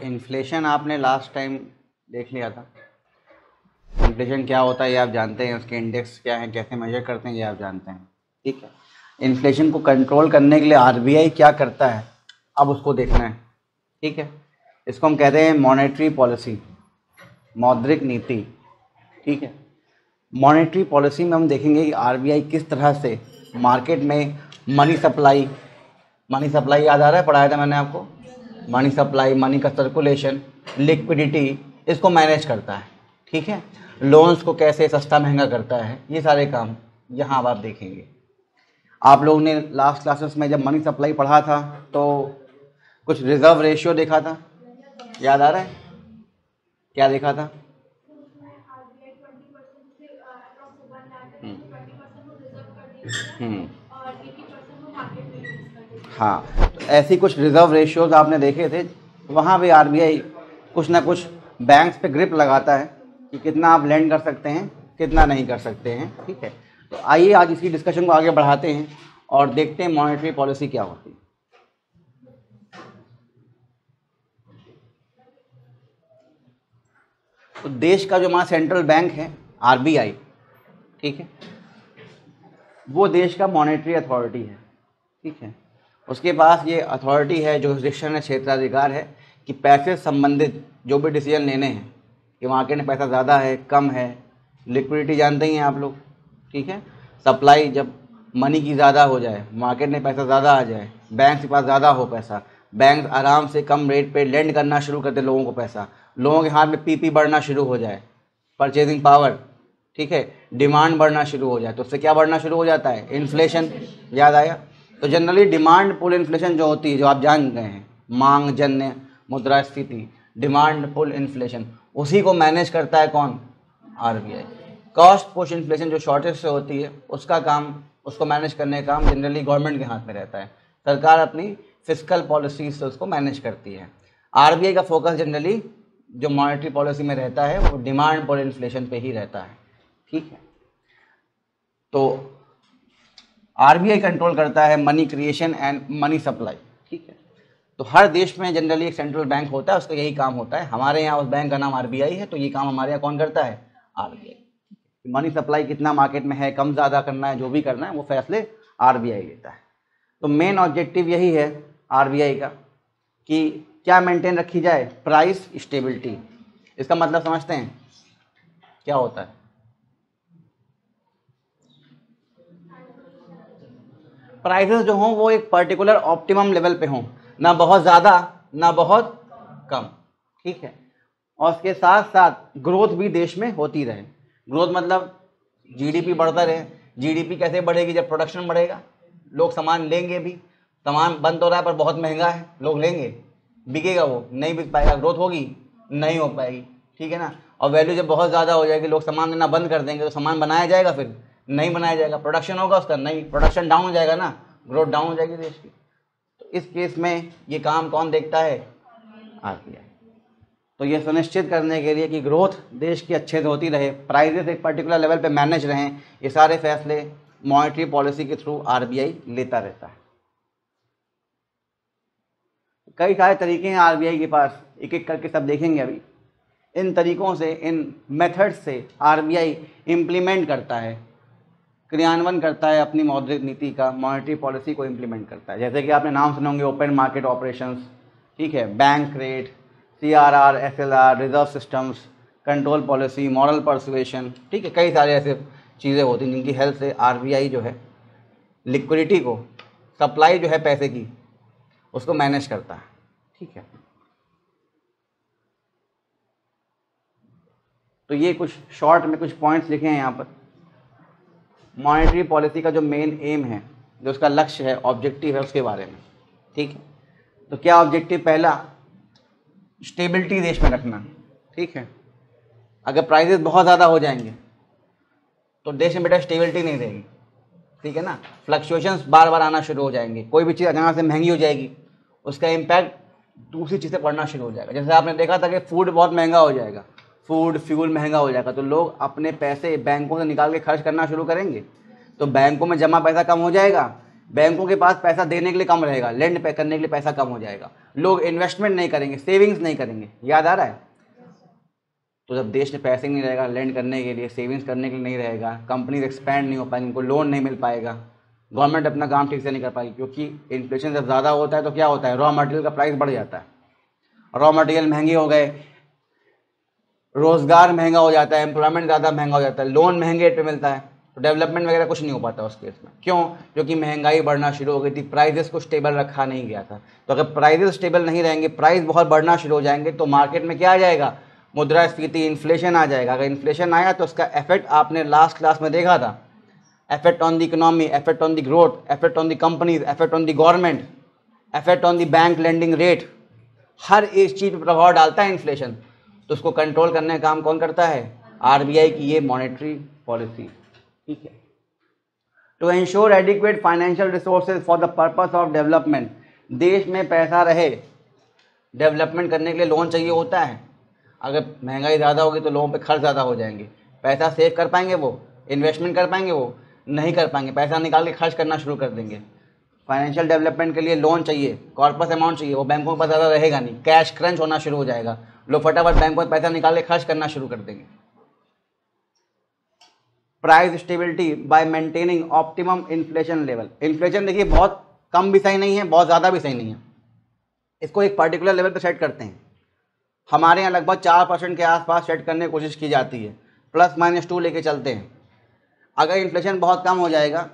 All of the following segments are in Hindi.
इन्फ्लेशन आपने लास्ट टाइम देख लिया था। इन्फ्लेशन क्या होता है ये आप जानते हैं, उसके इंडेक्स क्या है, कैसे मेजर करते हैं ये आप जानते हैं। ठीक है, इन्फ्लेशन को कंट्रोल करने के लिए आरबीआई क्या करता है अब उसको देखना है। ठीक है, इसको हम कहते हैं मॉनेटरी पॉलिसी, मौद्रिक नीति। ठीक है, मॉनेटरी पॉलिसी में हम देखेंगे कि आरबीआई किस तरह से मार्केट में मनी सप्लाई याद आ रहा है, पढ़ाया था मैंने आपको। मनी सप्लाई, मनी का सर्कुलेशन, लिक्विडिटी, इसको मैनेज करता है। ठीक है, लोन्स को कैसे सस्ता महंगा करता है, ये सारे काम यहाँ अब आप देखेंगे। आप लोगों ने लास्ट क्लासेस में जब मनी सप्लाई पढ़ा था तो कुछ रिजर्व रेशियो देखा था, याद आ रहा है? क्या देखा था? हाँ, तो ऐसी कुछ रिजर्व रेशियोज आपने देखे थे। वहाँ भी आरबीआई कुछ ना कुछ बैंक्स पे ग्रिप लगाता है कि कितना आप लेंड कर सकते हैं, कितना नहीं कर सकते हैं। ठीक है, तो आइए आज इसकी डिस्कशन को आगे बढ़ाते हैं और देखते हैं मॉनेटरी पॉलिसी क्या होती है। तो देश का जो हमारा सेंट्रल बैंक है आरबीआई, ठीक है, वो देश का मॉनेटरी अथॉरिटी है। ठीक है, उसके पास ये अथॉरिटी है, जुरिसडिक्शन है, क्षेत्राधिकार है कि पैसे से संबंधित जो भी डिसीजन लेने हैं कि मार्केट में पैसा ज़्यादा है, कम है, लिक्विडिटी जानते ही हैं आप लोग। ठीक है, सप्लाई जब मनी की ज़्यादा हो जाए, मार्केट में पैसा ज़्यादा आ जाए, बैंक के पास ज़्यादा हो पैसा, बैंक आराम से कम रेट पे लेंड करना शुरू कर दे लोगों को पैसा, लोगों के हाथ में पीपी बढ़ना शुरू हो जाए, परचेजिंग पावर, ठीक है, डिमांड बढ़ना शुरू हो जाए, तो उससे क्या बढ़ना शुरू हो जाता है? इन्फ्लेशन। याद आया? तो जनरली डिमांड पुल इन्फ्लेशन जो होती है, जो आप जान गए हैं, मांग जन्य मुद्रास्फीति, डिमांड पुल इन्फ्लेशन, उसी को मैनेज करता है कौन? आरबीआई। कॉस्ट पुश इन्फ्लेशन जो शॉर्टेज से होती है उसका काम, उसको मैनेज करने का काम जनरली गवर्नमेंट के हाथ में रहता है। सरकार अपनी फिस्कल पॉलिसी से उसको मैनेज करती है। आरबीआई का फोकस जनरली जो मॉनेटरी पॉलिसी में रहता है वो डिमांड पुल इन्फ्लेशन पे ही रहता है। ठीक है, तो आरबीआई कंट्रोल करता है money creation and money supply. ठीक है, तो हर देश में जनरली एक सेंट्रल बैंक होता है, उसका यही काम होता है। हमारे यहाँ उस बैंक का नाम आरबीआई है, तो ये काम हमारे यहाँ कौन करता है? आरबीआई। मनी सप्लाई कितना मार्केट में है, कम ज़्यादा करना है, जो भी करना है वो फैसले आरबीआई लेता है। तो मेन ऑब्जेक्टिव यही है आरबीआई का कि क्या मेंटेन रखी जाए? Price stability. इसका मतलब समझते हैं क्या होता है? प्राइसेस जो हों वो एक पर्टिकुलर ऑप्टिमम लेवल पे हों, ना बहुत ज़्यादा ना बहुत कम। ठीक है, और उसके साथ साथ ग्रोथ भी देश में होती रहे। ग्रोथ मतलब जीडीपी बढ़ता रहे। जीडीपी कैसे बढ़ेगी? जब प्रोडक्शन बढ़ेगा, लोग सामान लेंगे भी। सामान बंद हो रहा है पर बहुत महंगा है, लोग लेंगे, बिकेगा, वो नहीं बिक पाएगा, ग्रोथ होगी नहीं हो पाएगी। ठीक है ना, और वैल्यू जब बहुत ज़्यादा हो जाएगी, लोग सामान लेना बंद कर देंगे, तो सामान बनाया जाएगा फिर नहीं बनाया जाएगा, प्रोडक्शन होगा उसका नहीं, प्रोडक्शन डाउन हो जाएगा ना, ग्रोथ डाउन हो जाएगी देश की। तो इस केस में ये काम कौन देखता है? आरबीआई। तो ये सुनिश्चित करने के लिए कि ग्रोथ देश की अच्छे से होती रहे, प्राइसेस एक पर्टिकुलर लेवल पे मैनेज रहें, ये सारे फैसले मॉनेटरी पॉलिसी के थ्रू आरबीआई लेता रहता है। कई सारे तरीके हैं आरबीआई के पास, एक एक करके सब देखेंगे अभी। इन तरीकों से, इन मेथड्स से आरबीआई इम्प्लीमेंट करता है, क्रियान्वयन करता है अपनी मौद्रिक नीति का, मॉनेटरी पॉलिसी को इम्प्लीमेंट करता है। जैसे कि आपने नाम सुने होंगे, ओपन मार्केट ऑपरेशंस, ठीक है, bank rate, CRR, SLR, reserve systems, control policy, moral persuasion. ठीक है, कई सारे ऐसे चीज़ें होती हैं जिनकी हेल्प से आरबीआई जो है लिक्विडिटी को, सप्लाई जो है पैसे की, उसको मैनेज करता है। ठीक है, तो ये कुछ शॉर्ट में कुछ पॉइंट्स लिखे हैं यहाँ पर। मॉनेटरी पॉलिसी का जो मेन एम है, जो उसका लक्ष्य है, ऑब्जेक्टिव है, उसके बारे में। ठीक है, तो क्या ऑब्जेक्टिव? पहला, स्टेबिलिटी देश में रखना। ठीक है, अगर प्राइसेस बहुत ज़्यादा हो जाएंगे तो देश में बेटा स्टेबिलिटी नहीं रहेगी। ठीक है ना, फ्लक्चुएशंस बार बार आना शुरू हो जाएंगे, कोई भी चीज़ अचानक से महंगी हो जाएगी, उसका इम्पैक्ट दूसरी चीज़ें पड़ना शुरू हो जाएगा। जैसे आपने देखा था कि फूड बहुत महंगा हो जाएगा, फूड फ्यूल महंगा हो जाएगा, तो लोग अपने पैसे बैंकों से निकाल के खर्च करना शुरू करेंगे, तो बैंकों में जमा पैसा कम हो जाएगा, बैंकों के पास पैसा देने के लिए कम रहेगा, लेंड पे करने के लिए पैसा कम हो जाएगा, लोग इन्वेस्टमेंट नहीं करेंगे, सेविंग्स नहीं करेंगे। याद आ रहा है? तो जब देश में पैसे नहीं रहेगा लेंड करने के लिए, सेविंग्स करने के लिए नहीं रहेगा, कंपनीज एक्सपैंड नहीं हो पाएंगी, उनको लोन नहीं मिल पाएगा, गवर्नमेंट अपना काम ठीक से नहीं कर पाएगी। क्योंकि इन्फ्लेशन जब ज़्यादा होता है तो क्या होता है, रॉ मटेरियल का प्राइस बढ़ जाता है, रॉ मटेरियल महंगे हो गए, रोज़गार महंगा हो जाता है, एम्प्लॉयमेंट ज़्यादा महंगा हो जाता है, लोन महंगे रेट पे मिलता है, तो डेवलपमेंट वगैरह कुछ नहीं हो पाता उस केस में। क्यों? क्योंकि महंगाई बढ़ना शुरू हो गई थी, प्राइजेस को स्टेबल रखा नहीं गया था। तो अगर प्राइजेस स्टेबल नहीं रहेंगे, प्राइस बहुत बढ़ना शुरू हो जाएंगे, तो मार्केट में क्या आ जाएगा, मुद्रास्फीति, इन्फ्लेशन आ जाएगा। अगर इन्फ्लेशन आया तो उसका इफेक्ट आपने लास्ट क्लास में देखा था, effect on the economy, effect on the growth, effect on the companies, effect on the government, effect on the bank lending rate, हर एक चीज़ पर प्रभाव डालता है इन्फ्लेशन। तो उसको कंट्रोल करने का काम कौन करता है? आरबीआई की ये मॉनेटरी पॉलिसी। ठीक है। To ensure adequate financial resources for the purpose of development, देश में पैसा रहे, डेवलपमेंट करने के लिए लोन चाहिए होता है। अगर महंगाई ज़्यादा होगी तो लोगों पे खर्च ज़्यादा हो जाएंगे, पैसा सेव कर पाएंगे वो, इन्वेस्टमेंट कर पाएंगे वो नहीं कर पाएंगे, पैसा निकाल के खर्च करना शुरू कर देंगे। फाइनेंशियल डेवलपमेंट के लिए लोन चाहिए, कॉर्पस अमाउंट चाहिए, वो बैंकों के पास ज़्यादा रहेगा नहीं, कैश क्रंच होना शुरू हो जाएगा, लोग फटाफट बैंकों में पैसा निकाल के खर्च करना शुरू कर देंगे। Price stability by maintaining optimum inflation level, inflation देखिए बहुत कम भी सही नहीं है, बहुत ज़्यादा भी सही नहीं है, इसको एक पर्टिकुलर लेवल पर सेट करते हैं। हमारे यहाँ लगभग 4% के आसपास सेट करने की कोशिश की जाती है, ±2 लेके चलते हैं। अगर इन्फ्लेशन बहुत कम हो जाएगा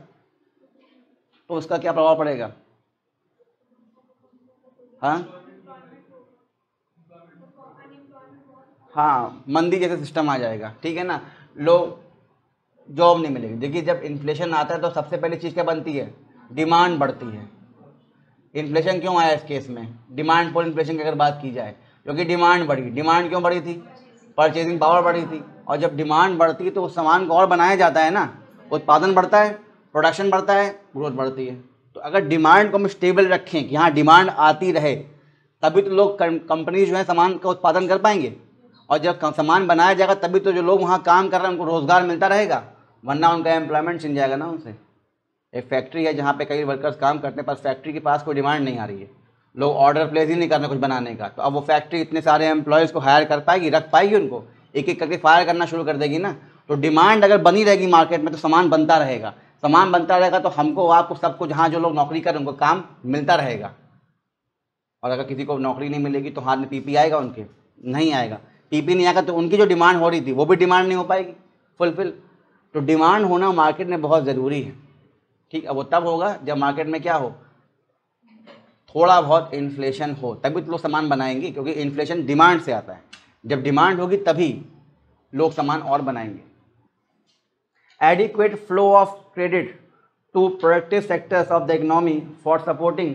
तो उसका क्या प्रभाव पड़ेगा? हाँ, मंदी जैसे सिस्टम आ जाएगा। ठीक है ना, लोग जॉब नहीं मिलेगी। देखिए जब इन्फ्लेशन आता है तो सबसे पहली चीज़ क्या बनती है? डिमांड बढ़ती है। इन्फ्लेशन क्यों आया इस केस में? डिमांड फॉर इन्फ्लेशन की अगर बात की जाए, क्योंकि डिमांड बढ़ी। डिमांड क्यों बढ़ी थी? परचेजिंग पावर बढ़ी थी, और जब डिमांड बढ़ती है तो उस सामान को और बनाया जाता है ना, उत्पादन बढ़ता है, प्रोडक्शन बढ़ता है, ग्रोथ बढ़ती है। तो अगर डिमांड को हम स्टेबल रखें कि हाँ डिमांड आती रहे, तभी तो लोग कंपनी जो है सामान का उत्पादन कर पाएंगे, और जब सामान बनाया जाएगा तभी तो जो लोग वहाँ काम कर रहे हैं उनको रोज़गार मिलता रहेगा, वरना उनका एम्प्लॉयमेंट छिन जाएगा ना उनसे। एक फैक्ट्री है जहाँ पे कई वर्कर्स काम करते हैं, पर फैक्ट्री के पास कोई डिमांड नहीं आ रही है, लोग ऑर्डर प्लेस ही नहीं कर रहे कुछ बनाने का, तो अब वो फैक्ट्री इतने सारे एम्प्लॉयज़ को हायर कर पाएगी, रख पाएगी उनको? एक एक करके फायर करना शुरू कर देगी ना। तो डिमांड अगर बनी रहेगी मार्केट में तो सामान बनता रहेगा, सामान बनता रहेगा तो हमको, आपको, सबको, जहाँ जो लोग नौकरी करें उनको काम मिलता रहेगा। और अगर किसी को नौकरी नहीं मिलेगी तो हाथ में पीपी आएगा उनके? नहीं आएगा। पीपी नहीं आएगा तो उनकी जो डिमांड हो रही थी वो भी डिमांड नहीं हो पाएगी फुलफिल। तो डिमांड होना मार्केट में बहुत ज़रूरी है। ठीक है, वो तब होगा जब मार्केट में क्या हो, थोड़ा बहुत इन्फ्लेशन हो, तभी तो लोग सामान बनाएंगे, क्योंकि इन्फ्लेशन डिमांड से आता है। जब डिमांड होगी तभी लोग सामान और बनाएंगे। Adequate flow of credit to productive sectors of the economy for supporting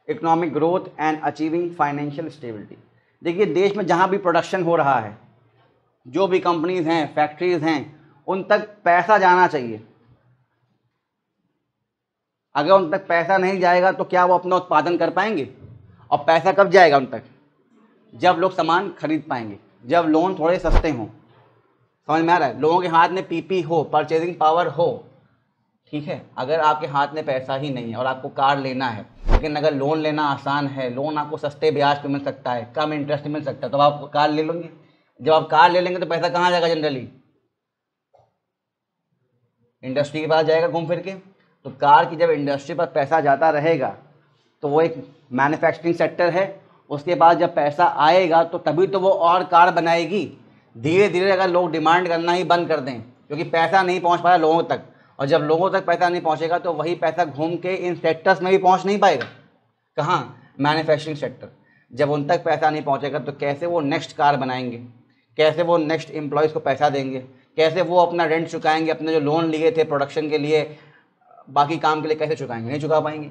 economic growth and achieving financial stability. देखिए देश में जहाँ भी प्रोडक्शन हो रहा है, जो भी कंपनीज हैं, फैक्ट्रीज हैं, उन तक पैसा जाना चाहिए। अगर उन तक पैसा नहीं जाएगा तो क्या वो अपना उत्पादन कर पाएंगे? और पैसा कब जाएगा उन तक? जब लोग सामान खरीद पाएंगे, जब लोन थोड़े सस्ते हों। समझ में आ रहा है? लोगों के हाथ में पीपी हो, परचेजिंग पावर हो। ठीक है, अगर आपके हाथ में पैसा ही नहीं है और आपको कार लेना है, लेकिन अगर लोन लेना आसान है, लोन आपको सस्ते ब्याज पे मिल सकता है, कम इंटरेस्ट मिल सकता है, तो आप कार ले लेंगे। जब आप कार ले लेंगे तो पैसा कहाँ जाएगा? जनरली इंडस्ट्री के पास जाएगा घूम फिर के। तो कार की जब इंडस्ट्री पर पैसा जाता रहेगा तो वो एक मैन्युफैक्चरिंग सेक्टर है, उसके बाद जब पैसा आएगा तो तभी तो वो और कार बनाएगी। धीरे धीरे अगर लोग डिमांड करना ही बंद कर दें, क्योंकि पैसा नहीं पहुंच पाया लोगों तक, और जब लोगों तक पैसा नहीं पहुंचेगा तो वही पैसा घूम के इन सेक्टर्स में भी पहुंच नहीं पाएगा। कहाँ? Manufacturing sector. जब उन तक पैसा नहीं पहुंचेगा तो कैसे वो नेक्स्ट कार बनाएंगे, कैसे वो नेक्स्ट एम्प्लॉयज़ को पैसा देंगे, कैसे वो अपना रेंट चुकाएंगे, अपने जो लोन लिए थे प्रोडक्शन के लिए, बाकी काम के लिए कैसे चुकाएंगे? नहीं चुका पाएंगे।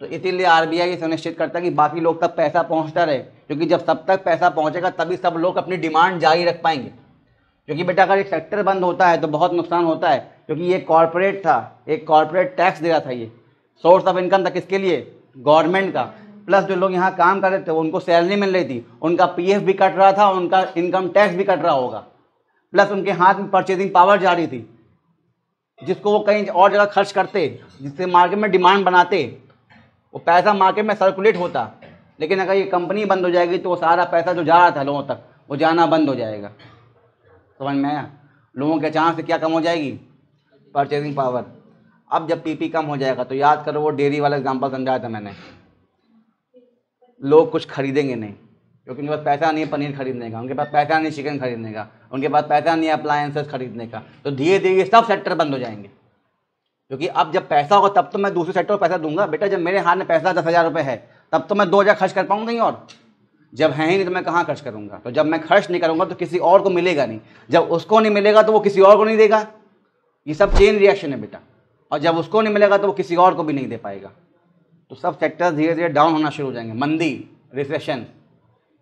तो इसीलिए आरबीआई सुनिश्चित करता है कि बाकी लोग तक पैसा पहुंचता रहे, क्योंकि जब सब तक पैसा पहुंचेगा तभी सब लोग अपनी डिमांड जारी रख पाएंगे। क्योंकि बेटा अगर एक सेक्टर बंद होता है तो बहुत नुकसान होता है, क्योंकि ये कॉर्पोरेट था, एक कॉर्पोरेट टैक्स दे रहा था, ये सोर्स ऑफ इनकम था किसके लिए? गवर्नमेंट का। प्लस जो लोग यहाँ काम कर रहे थे उनको सैलरी मिल रही थी, उनका पीएफ भी कट रहा था, उनका इनकम टैक्स भी कट रहा होगा, प्लस उनके हाथ में परचेजिंग पावर जा रही थी। जिसको वो कहीं और जगह खर्च करते, जिससे मार्केट में डिमांड बनाते, वो पैसा मार्केट में सर्कुलेट होता। लेकिन अगर ये कंपनी बंद हो जाएगी तो वो सारा पैसा जो जा रहा था लोगों तक वो जाना बंद हो जाएगा। समझ में आया? लोगों के अचानक से क्या कम हो जाएगी? Purchasing power. अब जब पीपी कम हो जाएगा तो याद करो वो डेयरी वाला एग्जांपल समझाया था मैंने, लोग कुछ खरीदेंगे नहीं क्योंकि उनके पास पैसा नहीं है पनीर खरीदने का, उनके पास पैसा नहीं चिकन खरीदने का, उनके पास पैसा नहीं है अप्लायंसेस खरीदने का। तो धीरे धीरे सब सेक्टर बंद हो जाएंगे, क्योंकि अब जब पैसा होगा तब तो मैं दूसरे सेक्टर को पैसा दूंगा। बेटा जब मेरे हाथ में पैसा 10,000 रुपये है तब तो मैं 2,000 खर्च कर पाऊंगा कहीं और, जब है ही नहीं तो मैं कहाँ खर्च करूंगा? तो जब मैं खर्च नहीं करूंगा तो किसी और को मिलेगा नहीं, जब उसको नहीं मिलेगा तो वो किसी और को नहीं देगा। ये सब चेन रिएक्शन है बेटा, और जब उसको नहीं मिलेगा तो वो किसी और को भी नहीं दे पाएगा। तो सब सेक्टर धीरे धीरे डाउन होना शुरू हो जाएंगे, मंदी, रिसेशन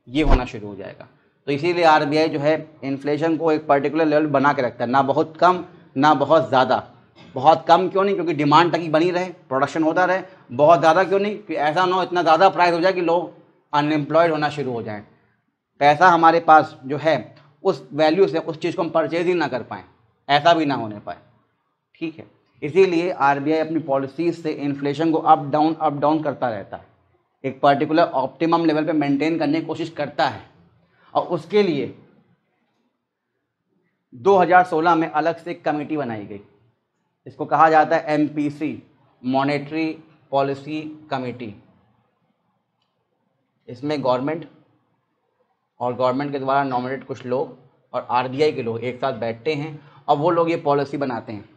ये होना शुरू हो जाएगा। तो इसीलिए आरबीआई जो है इन्फ्लेशन को एक पर्टिकुलर लेवल बना के रखता है, ना बहुत कम ना बहुत ज़्यादा। बहुत कम क्यों नहीं? क्योंकि डिमांड तक ही बनी रहे, प्रोडक्शन होता रहे। बहुत ज़्यादा क्यों नहीं? कि ऐसा ना हो इतना ज़्यादा प्राइस हो जाए कि लोग अनएम्प्लॉयड होना शुरू हो जाएं, पैसा हमारे पास जो है उस वैल्यू से उस चीज़ को हम परचेज ही ना कर पाएँ, ऐसा भी ना होने पाए। ठीक है, इसीलिए आरबीआई अपनी पॉलिसीज से इन्फ्लेशन को अप डाउन करता रहता है, एक पर्टिकुलर ऑप्टिमम लेवल पे मेंटेन करने की कोशिश करता है। और उसके लिए 2016 में अलग से एक कमेटी बनाई गई, इसको कहा जाता है एमपीसी, मॉनेटरी पॉलिसी कमेटी। इसमें गवर्नमेंट और गवर्नमेंट के द्वारा नॉमिनेट कुछ लोग और आरबीआई के लोग एक साथ बैठते हैं और वो लोग ये पॉलिसी बनाते हैं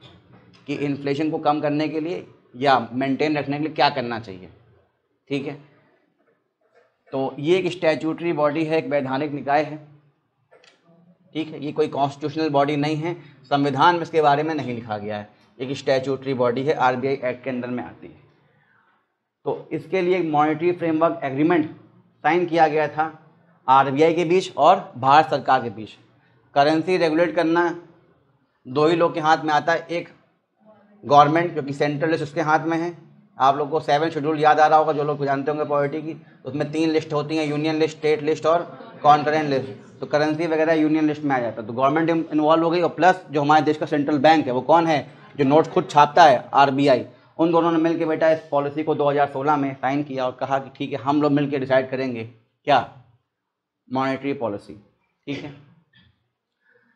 कि इन्फ्लेशन को कम करने के लिए या मेंटेन रखने के लिए क्या करना चाहिए। ठीक है, तो ये एक स्टैट्यूटरी बॉडी है, एक वैधानिक निकाय है। ठीक है, ये कोई कॉन्स्टिट्यूशनल बॉडी नहीं है, संविधान में इसके बारे में नहीं लिखा गया है, एक स्टैट्यूटरी बॉडी है, आरबीआई एक्ट के अंदर में आती है। तो इसके लिए एक मॉनेटरी फ्रेमवर्क एग्रीमेंट साइन किया गया था आरबीआई के बीच और भारत सरकार के बीच। करेंसी रेगुलेट करना दो ही लोग के हाथ में आता है, एक गवर्नमेंट क्योंकि सेंट्रल लिस्ट उसके हाथ में है। आप लोग को 7 शेड्यूल याद आ रहा होगा जो लोग जानते होंगे पॉलिटी की, उसमें 3 लिस्ट होती हैं, यूनियन लिस्ट, स्टेट लिस्ट और कॉन्करेंट लिस्ट। तो करेंसी वगैरह यूनियन लिस्ट में आ जाता है, तो गवर्नमेंट इन्वॉल्व हो गई। और प्लस जो हमारे देश का सेंट्रल बैंक है वो कौन है? जो नोट खुद छापता है, आरबीआई। उन दोनों ने मिलकर बेटा इस पॉलिसी को 2016 में साइन किया और कहा कि ठीक है हम लोग मिलकर डिसाइड करेंगे क्या, मॉनेटरी पॉलिसी। ठीक है,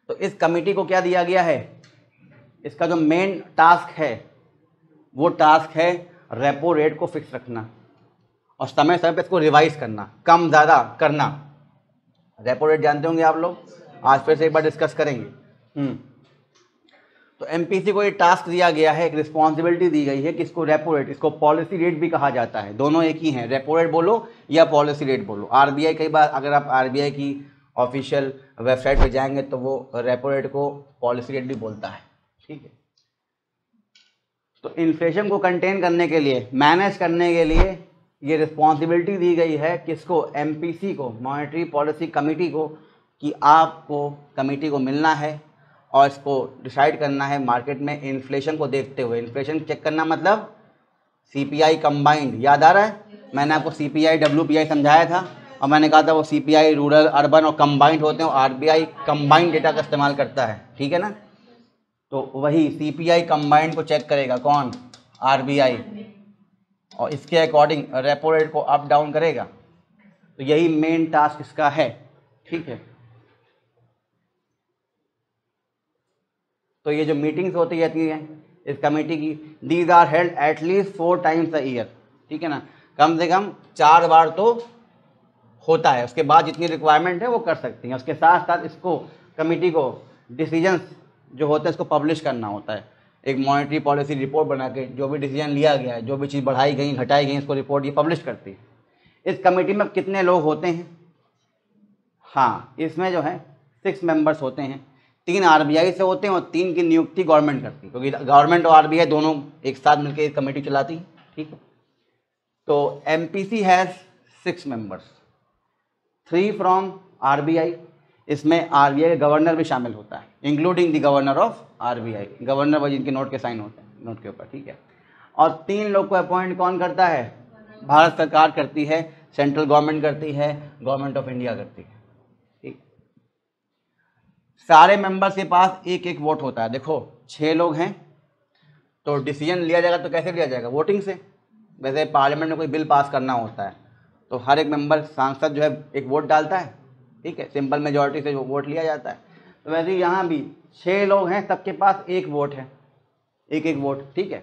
तो इस कमेटी को क्या दिया गया है? इसका जो मेन टास्क है वो टास्क है रेपो रेट को फिक्स रखना और समय समय पे इसको रिवाइज करना, कम ज़्यादा करना। रेपो रेट जानते होंगे आप लोग, आज फिर से एक बार डिस्कस करेंगे। तो एमपीसी को ये टास्क दिया गया है, एक रिस्पॉन्सिबिलिटी दी गई है कि इसको रेपो रेट, इसको पॉलिसी रेट भी कहा जाता है, दोनों एक ही हैं, रेपो रेट बोलो या पॉलिसी रेट बोलो। आरबीआई कई बार अगर आप आरबीआई की ऑफिशियल वेबसाइट पे जाएंगे तो वो रेपो रेट को पॉलिसी रेट भी बोलता है। ठीक है, तो इन्फ्लेशन को कंटेन करने के लिए, मैनेज करने के लिए ये रिस्पॉन्सिबिलिटी दी गई है किसको? एमपीसी को, मॉनेटरी पॉलिसी कमेटी को, कि आपको कमेटी को मिलना है और इसको डिसाइड करना है मार्केट में इन्फ्लेशन को देखते हुए। इन्फ्लेशन चेक करना मतलब सीपीआई कंबाइंड, याद आ रहा है? मैंने आपको सीपीआई डब्ल्यूपीआई समझाया था और मैंने कहा था वो सीपीआई रूरल, अर्बन और कंबाइंड होते हैं, आरबीआई कंबाइंड डेटा का इस्तेमाल करता है। ठीक है ना, तो वही सीपीआई कंबाइंड को चेक करेगा कौन? आरबीआई, और इसके अकॉर्डिंग रेपो रेट को अप डाउन करेगा। तो यही मेन टास्क इसका है। ठीक है, तो ये जो मीटिंग्स होती रहती हैं इस कमेटी की, these are held at least 4 times a year. ठीक है ना, कम से कम 4 बार तो होता है, उसके बाद जितनी रिक्वायरमेंट है वो कर सकती हैं। उसके साथ साथ इसको, कमेटी को डिसीजंस जो होते हैं इसको पब्लिश करना होता है, एक मॉनेटरी पॉलिसी रिपोर्ट बना के जो भी डिसीजन लिया गया है, जो भी चीज़ बढ़ाई गई घटाई गई, इसको रिपोर्ट ये पब्लिश करती है। इस कमेटी में कितने लोग होते हैं? हाँ, इसमें जो है 6 मेंबर्स होते हैं, 3 आरबीआई से होते हैं और 3 की नियुक्ति गवर्नमेंट करती है, क्योंकि गवर्नमेंट और आरबीआई दोनों एक साथ मिलकर एक कमेटी चलाती है। ठीक है, तो MPC has 6 members, 3 from RBI, इसमें आरबीआई का गवर्नर भी शामिल होता है, including the governor of RBI, governor वो जिनके नोट के साइन होते हैं नोट के ऊपर। ठीक है, और 3 लोग को अपॉइंट कौन करता है? भारत सरकार करती है, सेंट्रल गवर्नमेंट करती है, गवर्नमेंट ऑफ इंडिया करती है। ठीक, सारे मेंबर्स के पास एक एक वोट होता है। देखो 6 लोग हैं तो डिसीजन लिया जाएगा तो कैसे लिया जाएगा? वोटिंग से। वैसे पार्लियामेंट में कोई बिल पास करना होता है तो हर एक मेंबर सांसद जो है एक वोट डालता है, ठीक है, सिंपल मेजॉरिटी से वोट लिया जाता है। तो वैसे ही यहाँ भी 6 लोग हैं, सबके पास एक वोट है, एक एक वोट, ठीक है।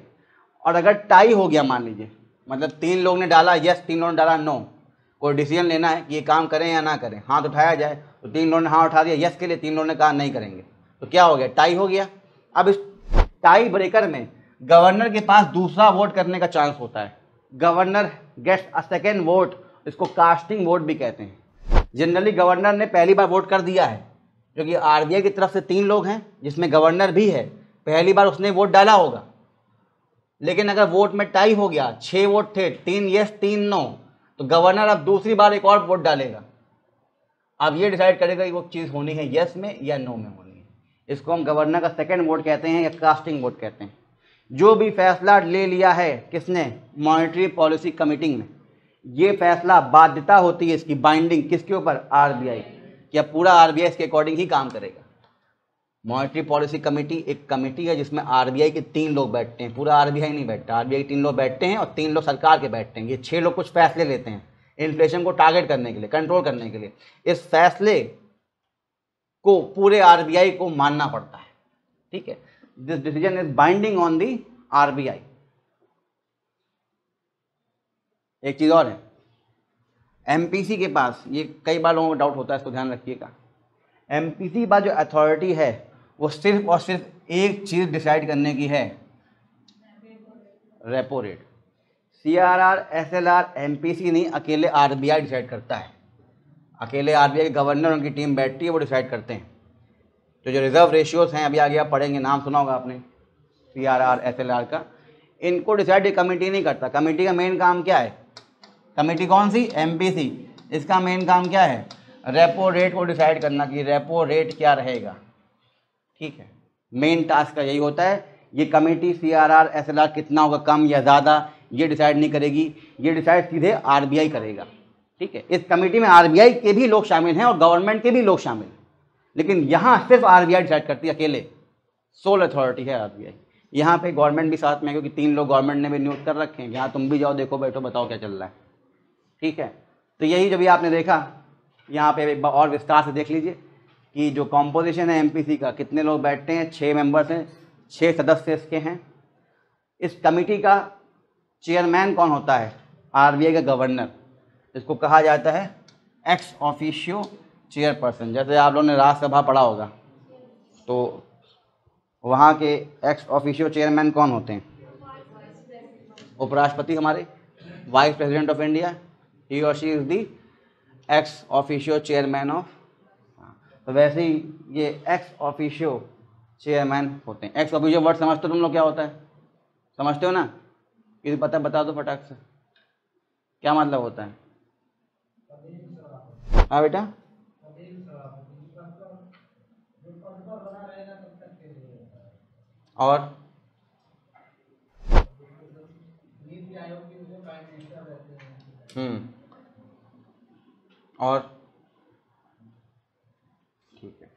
और अगर टाई हो गया, मान लीजिए, मतलब 3 लोग ने डाला यस, 3 लोगों ने डाला नो, कोई डिसीजन लेना है कि ये काम करें या ना करें, हाथ उठाया जाए, तो 3 लोगों ने हाथ उठा दिया यस के लिए, 3 लोगों ने कहा नहीं करेंगे, तो क्या हो गया? टाई हो गया। अब इस टाई ब्रेकर में गवर्नर के पास दूसरा वोट करने का चांस होता है। Governor gets a second vote, इसको कास्टिंग वोट भी कहते हैं। जनरली गवर्नर ने पहली बार वोट कर दिया है, क्योंकि आरबीआई की तरफ से 3 लोग हैं जिसमें गवर्नर भी है, पहली बार उसने वोट डाला होगा। लेकिन अगर वोट में टाई हो गया, 6 वोट थे, 3 यस 3 नो, तो गवर्नर अब दूसरी बार एक और वोट डालेगा। अब ये डिसाइड करेगा कि वो चीज़ होनी है यस में या नो में होनी है। इसको हम गवर्नर का सेकंड वोट कहते हैं या कास्टिंग वोट कहते हैं। जो भी फैसला ले लिया है किसने? मॉनेटरी पॉलिसी कमेटी में, ये फैसला बाध्यता होती है इसकी, बाइंडिंग किसके ऊपर? आरबीआई, कि अब पूरा आरबीआई इसके अकॉर्डिंग ही काम करेगा। मॉनेटरी पॉलिसी कमेटी एक कमेटी है जिसमें आरबीआई के 3 लोग बैठते हैं, पूरा आरबीआई नहीं बैठता, आरबीआई 3 लोग बैठते हैं और 3 लोग सरकार के बैठते हैं। ये 6 लोग कुछ फैसले लेते हैं इन्फ्लेशन को टारगेट करने के लिए, कंट्रोल करने के लिए। इस फैसले को पूरे आरबीआई को मानना पड़ता है, ठीक है। This decision is binding on the RBI. एक चीज और है, एमपीसी के पास, ये कई बार लोगों को डाउट होता है, इसको ध्यान रखिएगा, एमपीसी के पास जो अथॉरिटी है वो सिर्फ और सिर्फ एक चीज डिसाइड करने की है, repo rate. CRR, SLR, MPC नहीं, अकेले आरबीआई डिसाइड करता है। अकेले आरबीआई के गवर्नर, उनकी टीम बैठती है, वो डिसाइड करते हैं। तो जो रिजर्व रेशियोज हैं, अभी आगे आप पढ़ेंगे, नाम सुना होगा आपने सीआरआर, एसएलआर का, इनको डिसाइड ये कमेटी नहीं करता। कमेटी का मेन काम क्या है? कमेटी कौन सी? एमपीसी। इसका मेन काम क्या है? रेपो रेट को डिसाइड करना कि रेपो रेट क्या रहेगा, ठीक है। मेन टास्क का यही होता है। ये कमेटी सीआरआर, एसएलआर कितना होगा, कम या ज़्यादा, ये डिसाइड नहीं करेगी, ये डिसाइड सीधे आरबीआई करेगा, ठीक है। इस कमेटी में आरबीआई के भी लोग शामिल हैं और गवर्नमेंट के भी लोग शामिल हैं, लेकिन यहाँ सिर्फ आरबीआई डिसाइड करती है, अकेले सोल अथॉरिटी है आरबीआई। यहाँ पे गवर्नमेंट भी साथ में है, क्योंकि 3 लोग गवर्नमेंट ने भी नियुक्त कर रखे हैं, यहाँ तुम भी जाओ, देखो, बैठो, बताओ क्या चल रहा है, ठीक है। तो यही जब आपने देखा, यहाँ पे एक बार और विस्तार से देख लीजिए कि जो कॉम्पोजिशन है एमपीसी का, कितने लोग बैठते हैं, 6 मेंबर्स हैं, 6 सदस्य इसके हैं। इस कमेटी का चेयरमैन कौन होता है? आरबीआई का गवर्नर। इसको कहा जाता है एक्स ऑफिशियो चेयरपर्सन। जैसे आप लोगों ने राज्यसभा पढ़ा होगा, तो वहाँ के एक्स ऑफिशियो चेयरमैन कौन होते हैं? उपराष्ट्रपति, हमारे वाइस प्रेसिडेंट ऑफ इंडिया, ही और she is the ex officio chairman of. तो वैसे ही ये एक्स ऑफिशियो चेयरमैन होते हैं। एक्स ऑफिशियो वर्ड समझते हो तुम लोग क्या होता है? समझते हो ना? किसी पता बता दो फटाक से, क्या मतलब होता है? हाँ बेटा, और और ठीक है।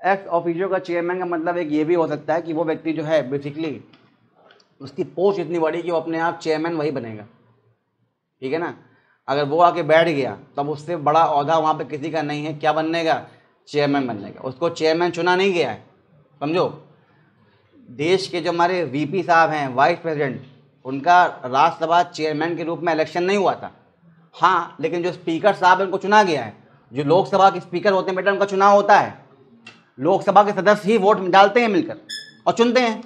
एक्स ऑफिशियो का चेयरमैन का मतलब एक ये भी हो सकता है कि वो व्यक्ति जो है बेसिकली उसकी पोस्ट इतनी बड़ी कि वो अपने आप चेयरमैन वही बनेगा, ठीक है ना। अगर वो आके बैठ गया तब उससे बड़ा ओहदा वहाँ पे किसी का नहीं है, क्या बनेगा? चेयरमैन बनेगा। उसको चेयरमैन चुना नहीं गया है, समझो। देश के जो हमारे वीपी साहब हैं, वाइस प्रेसिडेंट, उनका राज्यसभा चेयरमैन के रूप में इलेक्शन नहीं हुआ था। हाँ, लेकिन जो स्पीकर साहब उनको चुना गया है। जो लोकसभा के स्पीकर होते हैं बेटा, उनका चुनाव होता है। लोकसभा के सदस्य ही वोट डालते हैं मिलकर और चुनते हैं।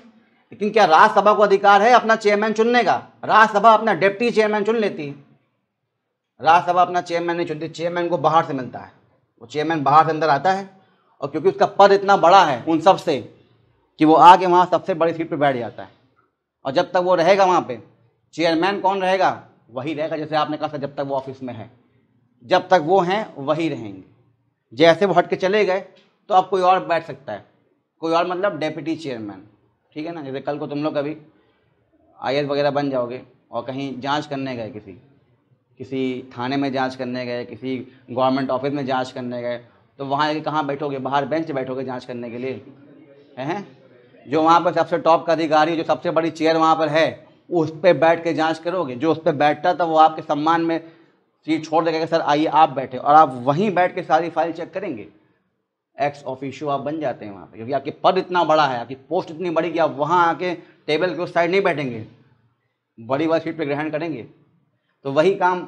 लेकिन क्या राज्यसभा को अधिकार है अपना चेयरमैन चुनने का? राज्यसभा अपना डिप्टी चेयरमैन चुन लेती है, राज्यसभा अपना चेयरमैन नहीं चुनती। चेयरमैन को बाहर से मिलता है, वो चेयरमैन बाहर से अंदर आता है, और क्योंकि उसका पद इतना बड़ा है उन सब से कि वो आके वहाँ सबसे बड़ी सीट पर बैठ जाता है। और जब तक वो रहेगा वहाँ पे, चेयरमैन कौन रहेगा? वही रहेगा। जैसे आपने कहा था, जब तक वो ऑफिस में है, जब तक वो हैं वही रहेंगे। जैसे वो हट के चले गए तो अब कोई और बैठ सकता है, कोई और मतलब डेप्यूटी चेयरमैन, ठीक है ना। जैसे कल को तुम लोग कभी आईएएस वगैरह बन जाओगे और कहीं जांच करने गए, किसी थाने में जांच करने गए, किसी गवर्नमेंट ऑफिस में जांच करने गए, तो वहाँ कहाँ बैठोगे? बाहर बेंच बैठोगे जांच करने के लिए, हैं? जो वहाँ पर सबसे टॉप का अधिकारी, जो सबसे बड़ी चेयर वहाँ पर है, उस पर बैठ के जांच करोगे। जो उस पर बैठता था वो आपके सम्मान में सीट छोड़ देगा, सर आइए आप बैठे, और आप वहीं बैठ के सारी फाइल चेक करेंगे। एक्स ऑफिशियो आप बन जाते हैं वहाँ पे, क्योंकि आपके पद इतना बड़ा है, आपकी पोस्ट इतनी बड़ी कि आप वहाँ आके टेबल के उस साइड नहीं बैठेंगे, बड़ी वाली सीट पे ग्रहण करेंगे। तो वही काम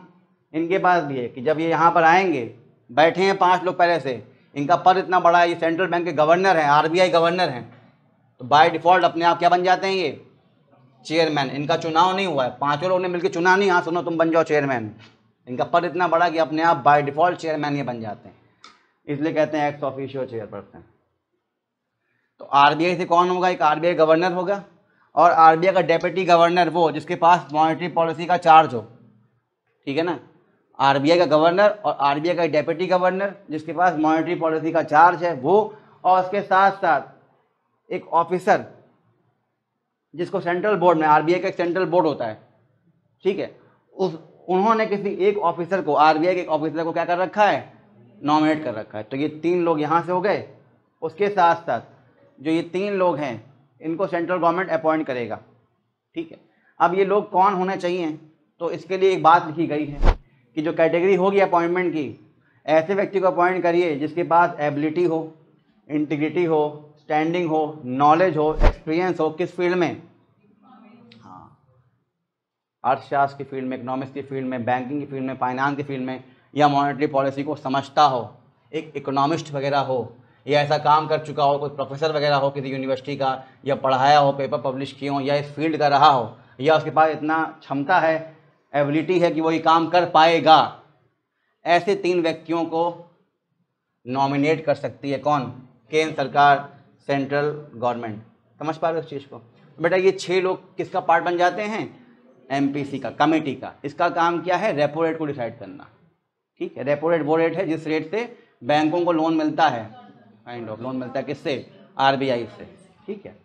इनके पास भी है कि जब ये यहाँ पर आएंगे, बैठे हैं 5 लोग पहले से, इनका पद इतना बड़ा है, ये सेंट्रल बैंक के गवर्नर हैं, आरबीआई गवर्नर हैं, तो बाय डिफ़ॉल्ट अपने आप क्या बन जाते हैं, ये चेयरमैन। इनका चुनाव नहीं हुआ है, 5 लोगों ने मिलकर चुना नहीं, हाँ सुनो तुम बन जाओ चेयरमैन। इनका पद इतना बड़ा कि अपने आप बाय डिफ़ॉल्ट चेयरमैन ये बन जाते हैं, इसलिए कहते हैं एक्स ऑफिशियो चेयरपर्सन। तो आरबीआई से कौन होगा, एक आरबीआई गवर्नर होगा, और आरबीआई का डेप्यूटी गवर्नर वो जिसके पास मॉनेटरी पॉलिसी का चार्ज हो, ठीक है ना। आरबीआई का गवर्नर और आरबीआई का डेप्यूटी गवर्नर जिसके पास मॉनेटरी पॉलिसी का चार्ज है वो, और उसके साथ साथ एक ऑफिसर जिसको सेंट्रल बोर्ड में, आरबीआई का एक सेंट्रल बोर्ड होता है, ठीक है, उन्होंने किसी एक ऑफिसर को, आरबीआई के एक ऑफिसर को क्या कर रखा है, नॉमिनेट कर रखा है। तो ये 3 लोग यहाँ से हो गए। उसके साथ साथ जो ये 3 लोग हैं इनको सेंट्रल गवर्नमेंट अपॉइंट करेगा, ठीक है। अब ये लोग कौन होने चाहिए, तो इसके लिए एक बात लिखी गई है कि जो कैटेगरी होगी अपॉइंटमेंट की, ऐसे व्यक्ति को अपॉइंट करिए जिसके पास एबिलिटी हो, इंटीग्रिटी हो, स्टैंडिंग हो, नॉलेज हो, एक्सपीरियंस हो, किस फील्ड में, हाँ, अर्थशास्त्र की फील्ड में, इकोनॉमिक्स की फील्ड में, बैंकिंग की फील्ड में, फाइनेंस की फील्ड में, या मॉनेटरी पॉलिसी को समझता हो, एक इकोनॉमिस्ट वगैरह हो, या ऐसा काम कर चुका हो, कोई प्रोफेसर वगैरह हो किसी यूनिवर्सिटी का, या पढ़ाया हो, पेपर पब्लिश किए हो, या इस फील्ड का रहा हो, या उसके पास इतना क्षमता है, एबिलिटी है कि वो ये काम कर पाएगा। ऐसे 3 व्यक्तियों को नॉमिनेट कर सकती है कौन, केंद्र सरकार, सेंट्रल गवर्नमेंट। समझ पा रहे हो उस चीज़ को। बेटा ये 6 लोग किसका पार्ट बन जाते हैं, एमपीसी का, कमेटी का। इसका काम क्या है, रेपो रेट को डिसाइड करना, ठीक है। रेपो रेट वो रेट है जिस रेट से बैंकों को लोन मिलता है, काइंड ऑफ लोन मिलता है, किससे, आरबीआई से, ठीक है।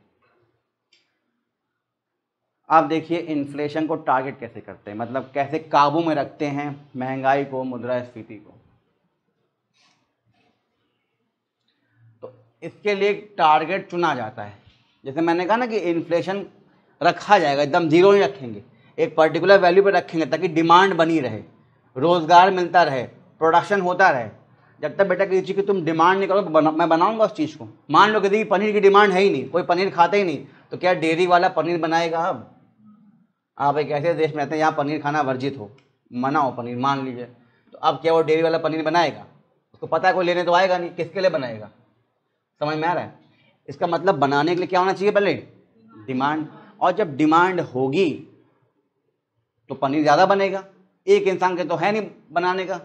आप देखिए इन्फ्लेशन को टारगेट कैसे करते हैं, मतलब कैसे काबू में रखते हैं महंगाई को, मुद्रास्फीति को। तो इसके लिए एक टारगेट चुना जाता है। जैसे मैंने कहा ना कि इन्फ्लेशन रखा जाएगा, एकदम जीरो नहीं रखेंगे, एक पर्टिकुलर वैल्यू पर रखेंगे ताकि डिमांड बनी रहे, रोज़गार मिलता रहे, प्रोडक्शन होता रहे। जब तक बेटा किसी चीज़ की तुम डिमांड नहीं करो तो मैं बनाऊंगा उस चीज़ को। मान लो कि पनीर की डिमांड है ही नहीं, कोई पनीर खाता ही नहीं, तो क्या डेयरी वाला पनीर बनाएगा। अब आप एक ऐसे देश में रहते हैं यहाँ पनीर खाना वर्जित हो, मना हो पनीर, मान लीजिए, तो अब क्या वो डेयरी वाला पनीर बनाएगा, उसको पता है कोई लेने तो आएगा नहीं, किसके लिए बनाएगा। समझ में आ रहा है। इसका मतलब बनाने के लिए क्या होना चाहिए, पहले डिमांड, और जब डिमांड होगी तो पनीर ज़्यादा बनेगा। एक इंसान के तो है नहीं बनाने का,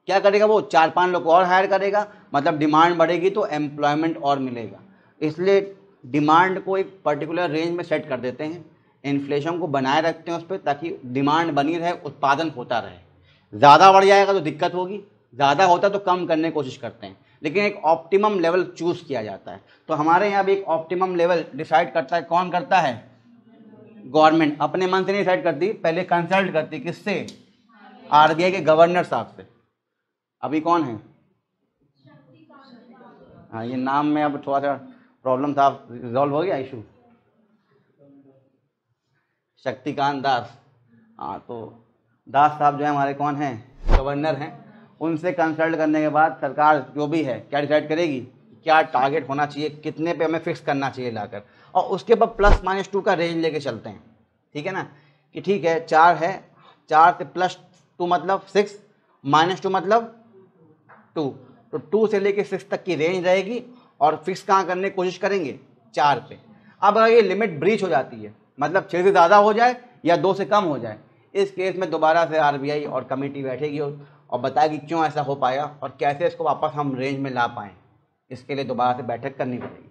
क्या करेगा वो, 4-5 लोग और हायर करेगा, मतलब डिमांड बढ़ेगी तो एम्प्लॉयमेंट और मिलेगा। इसलिए डिमांड को एक पर्टिकुलर रेंज में सेट कर देते हैं, इन्फ्लेशन को बनाए रखते हैं उस पर, ताकि डिमांड बनी रहे, उत्पादन होता रहे। ज़्यादा बढ़ जाएगा तो दिक्कत होगी, ज़्यादा होता तो कम करने की कोशिश करते हैं, लेकिन एक ऑप्टिमम लेवल चूज़ किया जाता है। तो हमारे यहाँ भी एक ऑप्टिमम लेवल डिसाइड करता है, कौन करता है, गवर्नमेंट। अपने मन से नहीं डिसाइड करती, पहले कंसल्ट करती, किससे, आरबीआई के गवर्नर साहब से। अभी कौन है, हाँ ये नाम में अब थोड़ा सा प्रॉब्लम था, रिजॉल्व हो गया इशू, शक्तिकांत दास। हाँ तो दास साहब जो है हमारे कौन हैं, गवर्नर हैं। उनसे कंसल्ट करने के बाद सरकार जो भी है क्या डिसाइड करेगी, क्या टारगेट होना चाहिए, कितने पे हमें फिक्स करना चाहिए लाकर, और उसके बाद +-2 का रेंज लेके चलते हैं, ठीक है ना। कि ठीक है 4 है, 4 से +2 मतलब 6, -2 मतलब 2, तो 2 से लेके 6 तक की रेंज रहेगी, और फिक्स कहाँ करने की कोशिश करेंगे, 4 पे। अब अगर ये लिमिट ब्रीच हो जाती है, मतलब 6 से ज़्यादा हो जाए या 2 से कम हो जाए, इस केस में दोबारा से आरबीआई और कमेटी बैठेगी और बताएगी क्यों ऐसा हो पाया और कैसे इसको वापस हम रेंज में ला पाएँ। इसके लिए दोबारा से बैठक करनी पड़ेगी,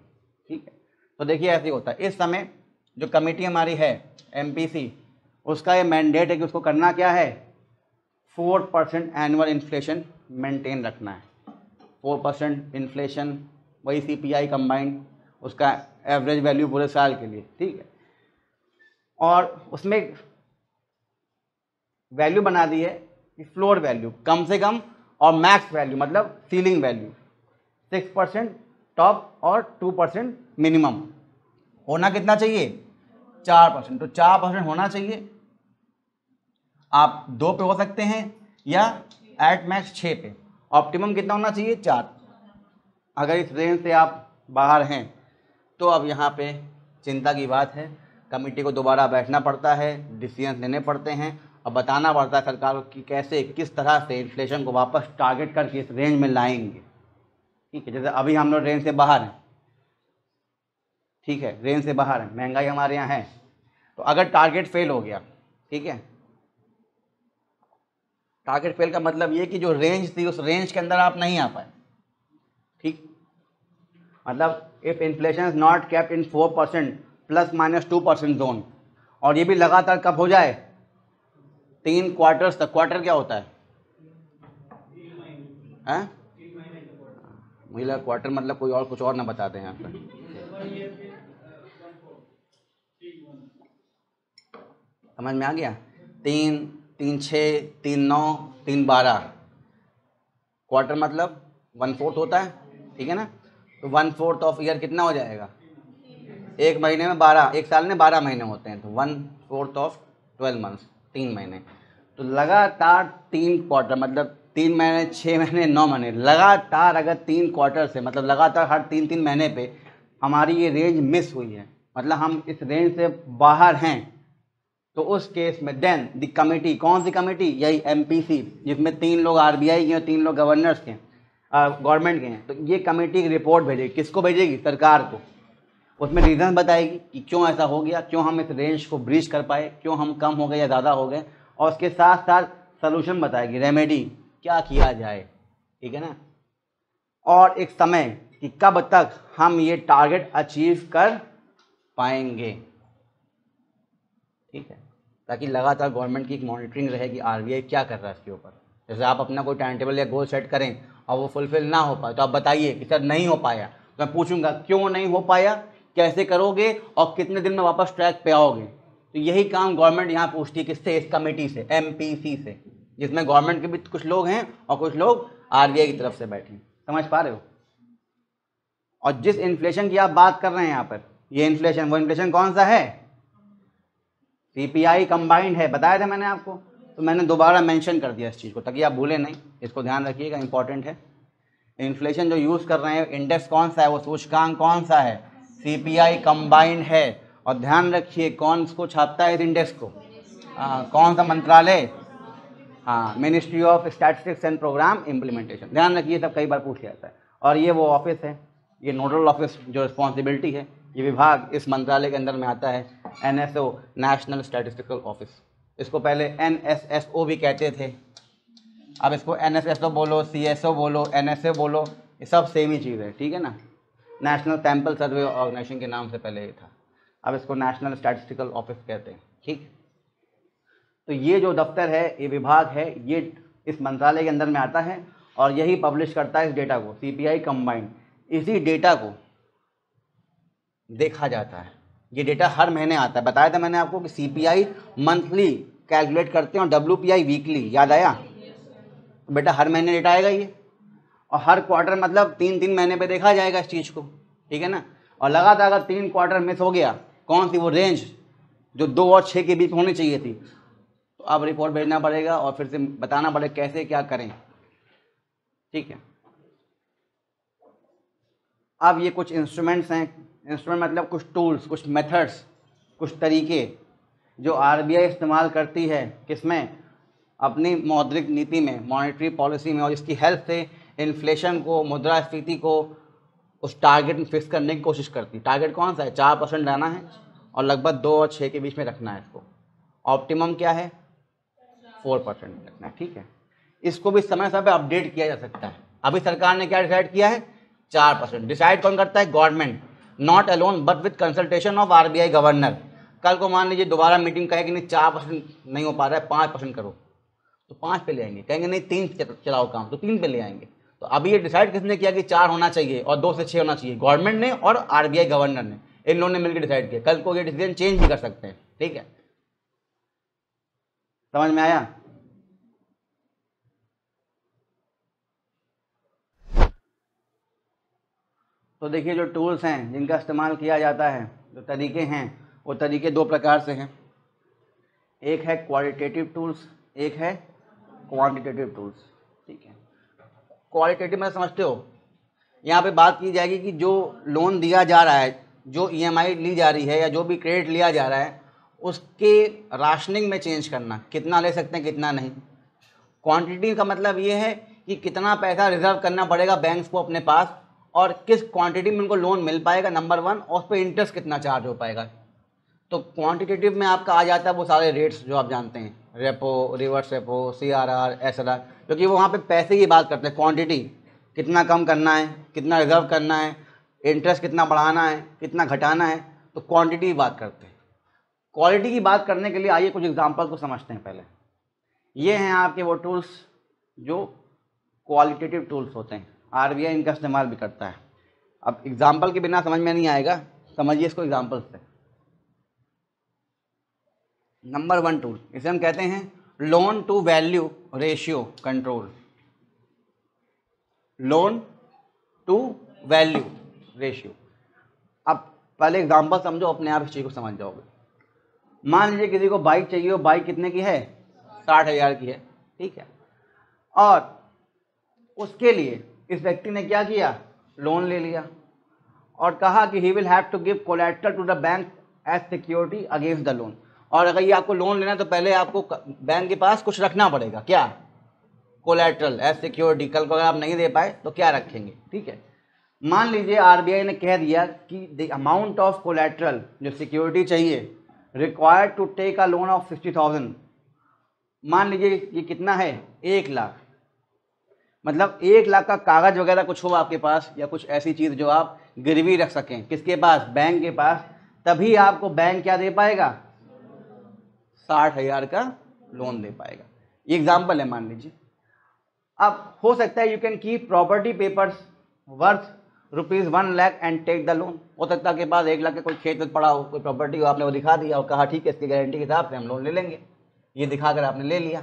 ठीक है। तो देखिए ऐसे ही होता है। इस समय जो कमेटी हमारी है एमपीसी, उसका ये मैंडेट है कि उसको करना क्या है, 4% एनुअल इन्फ्लेशन मेंटेन रखना है। 4% इन्फ्लेशन, वही सीपीआई कंबाइंड, उसका एवरेज वैल्यू पूरे साल के लिए, ठीक है। और उसमें वैल्यू बना दी है कि फ्लोर वैल्यू कम से कम, और मैक्स वैल्यू मतलब सीलिंग वैल्यू 6% टॉप और 2% मिनिमम। होना कितना चाहिए 4%, तो 4% होना चाहिए। आप 2 पे हो सकते हैं या एट मैक्स 6 पे। ऑप्टिमम कितना होना चाहिए 4। अगर इस रेंज से आप बाहर हैं तो अब यहाँ पे चिंता की बात है, कमेटी को दोबारा बैठना पड़ता है, डिसीजन लेने पड़ते हैं और बताना पड़ता है सरकार को कि कैसे किस तरह से इन्फ्लेशन को वापस टारगेट करके इस रेंज में लाएंगे। ठीक है, जैसे अभी हम लोग रेंज से बाहर हैं, ठीक है, रेंज से बाहर है, महंगाई हमारे यहाँ है, तो अगर टारगेट फेल हो गया, ठीक है, टारगेट फेल का मतलब ये कि जो रेंज थी उस रेंज के अंदर आप नहीं आ पाए। ठीक, मतलब if inflation is not kept in 4% ±2% zone, और ये भी लगातार कब हो जाए 3 क्वार्टर्स तक। क्वार्टर क्या होता है हैं? मुझे लगा क्वार्टर मतलब कोई और कुछ और ना बता दें यहाँ पर। समझ में आ गया? 3, 3, 6, 3, 9, 3, 12 क्वार्टर मतलब 1/4 होता है, ठीक है ना। तो 1/4 ऑफ ईयर कितना हो जाएगा, एक महीने में 12, एक साल में 12 महीने होते हैं, तो 1/4 ऑफ 12 मंथ्स, 3 महीने। तो लगातार 3 क्वार्टर मतलब 3 महीने, 6 महीने, 9 महीने, लगातार अगर 3 क्वार्टर से मतलब लगातार हर 3-3 महीने पे हमारी ये रेंज मिस हुई है, मतलब हम इस रेंज से बाहर हैं, तो उस केस में देन द कमेटी, कौन सी कमेटी, यही MPC, जिसमें 3 लोग RBI के और 3 लोग गवर्नर्स के गवर्नमेंट के हैं, तो ये कमेटी की रिपोर्ट भेजेगी। किसको भेजेगी? सरकार को। उसमें रीज़न बताएगी कि क्यों ऐसा हो गया, क्यों हम इस रेंज को ब्रीच कर पाए, क्यों हम कम हो गए या ज़्यादा हो गए, और उसके साथ साथ सलूशन बताएगी, रेमेडी क्या किया जाए, ठीक है ना, और एक समय कि कब तक हम ये टारगेट अचीव कर पाएंगे। ठीक है, ताकि लगातार गवर्नमेंट की एक मॉनिटरिंग रहे कि RBI क्या कर रहा है इसके ऊपर। जैसे आप अपना कोई टाइम टेबल या गोल सेट करें और वो फुलफिल ना हो पाए तो आप बताइए कि सर नहीं हो पाया, तो मैं पूछूंगा क्यों नहीं हो पाया, कैसे करोगे और कितने दिन में वापस ट्रैक पे आओगे। तो यही काम गवर्नमेंट यहाँ पूछती है, किससे? इस कमेटी से, MPC से, जिसमें गवर्नमेंट के भी कुछ लोग हैं और कुछ लोग RBI की तरफ से बैठे हैं। समझ पा रहे हो? और जिस इन्फ्लेशन की आप बात कर रहे हैं यहाँ पर, ये इन्फ्लेशन, वो इन्फ्लेशन कौन सा है? CPI कंबाइंड है, बताया था मैंने आपको, तो मैंने दोबारा मेंशन कर दिया इस चीज़ को ताकि आप भूलें नहीं, इसको ध्यान रखिएगा, इंपॉर्टेंट है। इन्फ्लेशन जो यूज़ कर रहे हैं, इंडेक्स कौन सा है, वो सूचकांक कौन सा है? CPI कंबाइंड है। और ध्यान रखिए कौन इसको छापता है इस इंडेक्स को? कौन सा मंत्रालय? हाँ, ministry of statistics and programme implementation. ध्यान रखिए, सब कई बार पूछ लिया जाता है। और ये वो ऑफिस है, ये नोडल ऑफिस जो रिस्पॉन्सिबिलिटी है, ये विभाग इस मंत्रालय के अंदर में आता है, NSO, नेशनल स्टैटिस्टिकल ऑफिस। इसको पहले NSSO भी कहते थे, अब इसको NSSO बोलो, CSO बोलो, NSA बोलो, ये सब सेम ही चीज़ है, ठीक है ना। नेशनल सैम्पल सर्वे ऑर्गेनाइजेशन के नाम से पहले ये था, अब इसको नेशनल स्टैटिस्टिकल ऑफिस कहते हैं। ठीक, तो ये जो दफ्तर है, ये विभाग है, ये इस मंत्रालय के अंदर में आता है और यही पब्लिश करता है इस डेटा को, CPI कंबाइंड। इसी डेटा को देखा जाता है, ये डेटा हर महीने आता है। बताया था मैंने आपको कि CPI मंथली कैलकुलेट करते हैं और WPI वीकली, याद आया? तो बेटा हर महीने डेटा आएगा ये, और हर क्वार्टर मतलब 3-3 महीने पे देखा जाएगा इस चीज़ को, ठीक है ना। और लगातार अगर 3 क्वार्टर मिस हो गया, कौन सी वो रेंज जो 2 और 6 के बीच होनी चाहिए थी, तो अब रिपोर्ट भेजना पड़ेगा और फिर से बताना पड़ेगा कैसे क्या करें। ठीक है, अब ये कुछ इंस्ट्रूमेंट्स हैं, इंस्ट्रूमेंट मतलब कुछ टूल्स, कुछ मेथड्स, कुछ तरीके जो RBI इस्तेमाल करती है, किसमें? अपनी मौद्रिक नीति में, मॉनेटरी पॉलिसी में, और इसकी हेल्प से इन्फ्लेशन को, मुद्रास्फीति को उस टारगेट में फिक्स करने की कोशिश करती है। टारगेट कौन सा है? 4% लाना है और लगभग 2 और 6 के बीच में रखना है इसको। ऑप्टिमम क्या है? 4% रखना है, ठीक है। इसको भी समय समय पर अपडेट किया जा सकता है। अभी सरकार ने क्या डिसाइड किया है? 4%। डिसाइड कौन करता है? Government, not alone but with consultation of RBI governor. कल को मान लीजिए दोबारा मीटिंग कहे कि नहीं 4% नहीं हो पा रहा है, 5% करो, तो 5 पे ले आएंगे। कहेंगे नहीं 3 चलाओ काम, तो 3 पे ले आएंगे। तो अभी ये डिसाइड किसने किया कि 4 होना चाहिए और 2 से 6 होना चाहिए? गवर्नमेंट ने और RBI गवर्नर ने, इन लोगों ने मिलकर डिसाइड किया। कल को ये डिसीजन चेंज भी कर सकते हैं, ठीक है। समझ में आया? तो देखिए जो टूल्स हैं जिनका इस्तेमाल किया जाता है, जो तरीके हैं वो तरीके दो प्रकार से हैं, एक है क्वालिटेटिव टूल्स, एक है क्वांटिटेटिव टूल्स। ठीक है, क्वालिटेटिव में समझते हो, यहाँ पे बात की जाएगी कि जो लोन दिया जा रहा है, जो ईएमआई ली जा रही है या जो भी क्रेडिट लिया जा रहा है उसके राशनिंग में चेंज करना, कितना ले सकते हैं कितना नहीं। क्वांटिटी का मतलब ये है कि कितना पैसा रिजर्व करना पड़ेगा बैंक्स को अपने पास और किस क्वांटिटी में उनको लोन मिल पाएगा, नंबर 1, और उस पर इंटरेस्ट कितना चार्ज हो पाएगा। तो क्वांटिटेटिव में आपका आ जाता है वो सारे रेट्स जो आप जानते हैं, repo, reverse repo, CRR, SLR, क्योंकि वो वहाँ पे पैसे की बात करते हैं। क्वांटिटी कितना कम करना है, कितना रिजर्व करना है, इंटरेस्ट कितना बढ़ाना है, कितना घटाना है, तो क्वांटिटी की बात करते हैं। क्वालिटी की बात करने के लिए आइए कुछ एग्जांपल को समझते हैं। पहले ये हैं आपके वो टूल्स जो क्वालिटेटिव टूल्स होते हैं, आरबीआई इनका इस्तेमाल भी करता है। अब एग्जांपल के बिना समझ में नहीं आएगा, समझिए इसको एग्जांपल से। नंबर 1 टूल, इसे हम कहते हैं loan to value ratio control. Loan to value ratio. अब पहले एग्जांपल समझो, अपने आप इस चीज़ को समझ जाओगे। मान लीजिए किसी को बाइक चाहिए, वो बाइक कितने की है, 60,000 की है। ठीक है, और उसके लिए इस व्यक्ति ने क्या किया, लोन ले लिया और कहा कि he will have to give collateral to the bank as security against the loan. और अगर ये आपको लोन लेना है तो पहले आपको बैंक के पास कुछ रखना पड़ेगा, क्या, कोलैटरल एज सिक्योरिटी। कल को अगर आप नहीं दे पाए तो क्या रखेंगे। ठीक है, मान लीजिए आरबीआई ने कह दिया कि द अमाउंट ऑफ कोलैटरल जो सिक्योरिटी चाहिए required to take a loan of 60,000। मान लीजिए ये कितना है, 1 लाख। मतलब 1 लाख का कागज वगैरह कुछ हो आपके पास या कुछ ऐसी चीज़ जो आप गिरवी रख सकें, किसके पास, बैंक के पास, तभी आपको बैंक क्या दे पाएगा, 60,000 का लोन दे पाएगा। ये एग्जाम्पल है, मान लीजिए। अब हो सकता है you can keep property papers worth ₹1 lakh and take the loan. हो सकता है के पास 1 लाख का कोई खेत पड़ा हो, कोई प्रॉपर्टी हो, आपने वो दिखा दिया और कहा ठीक है इसकी गारंटी के हिसाब से हम लोन ले लेंगे, ये दिखाकर आपने ले लिया।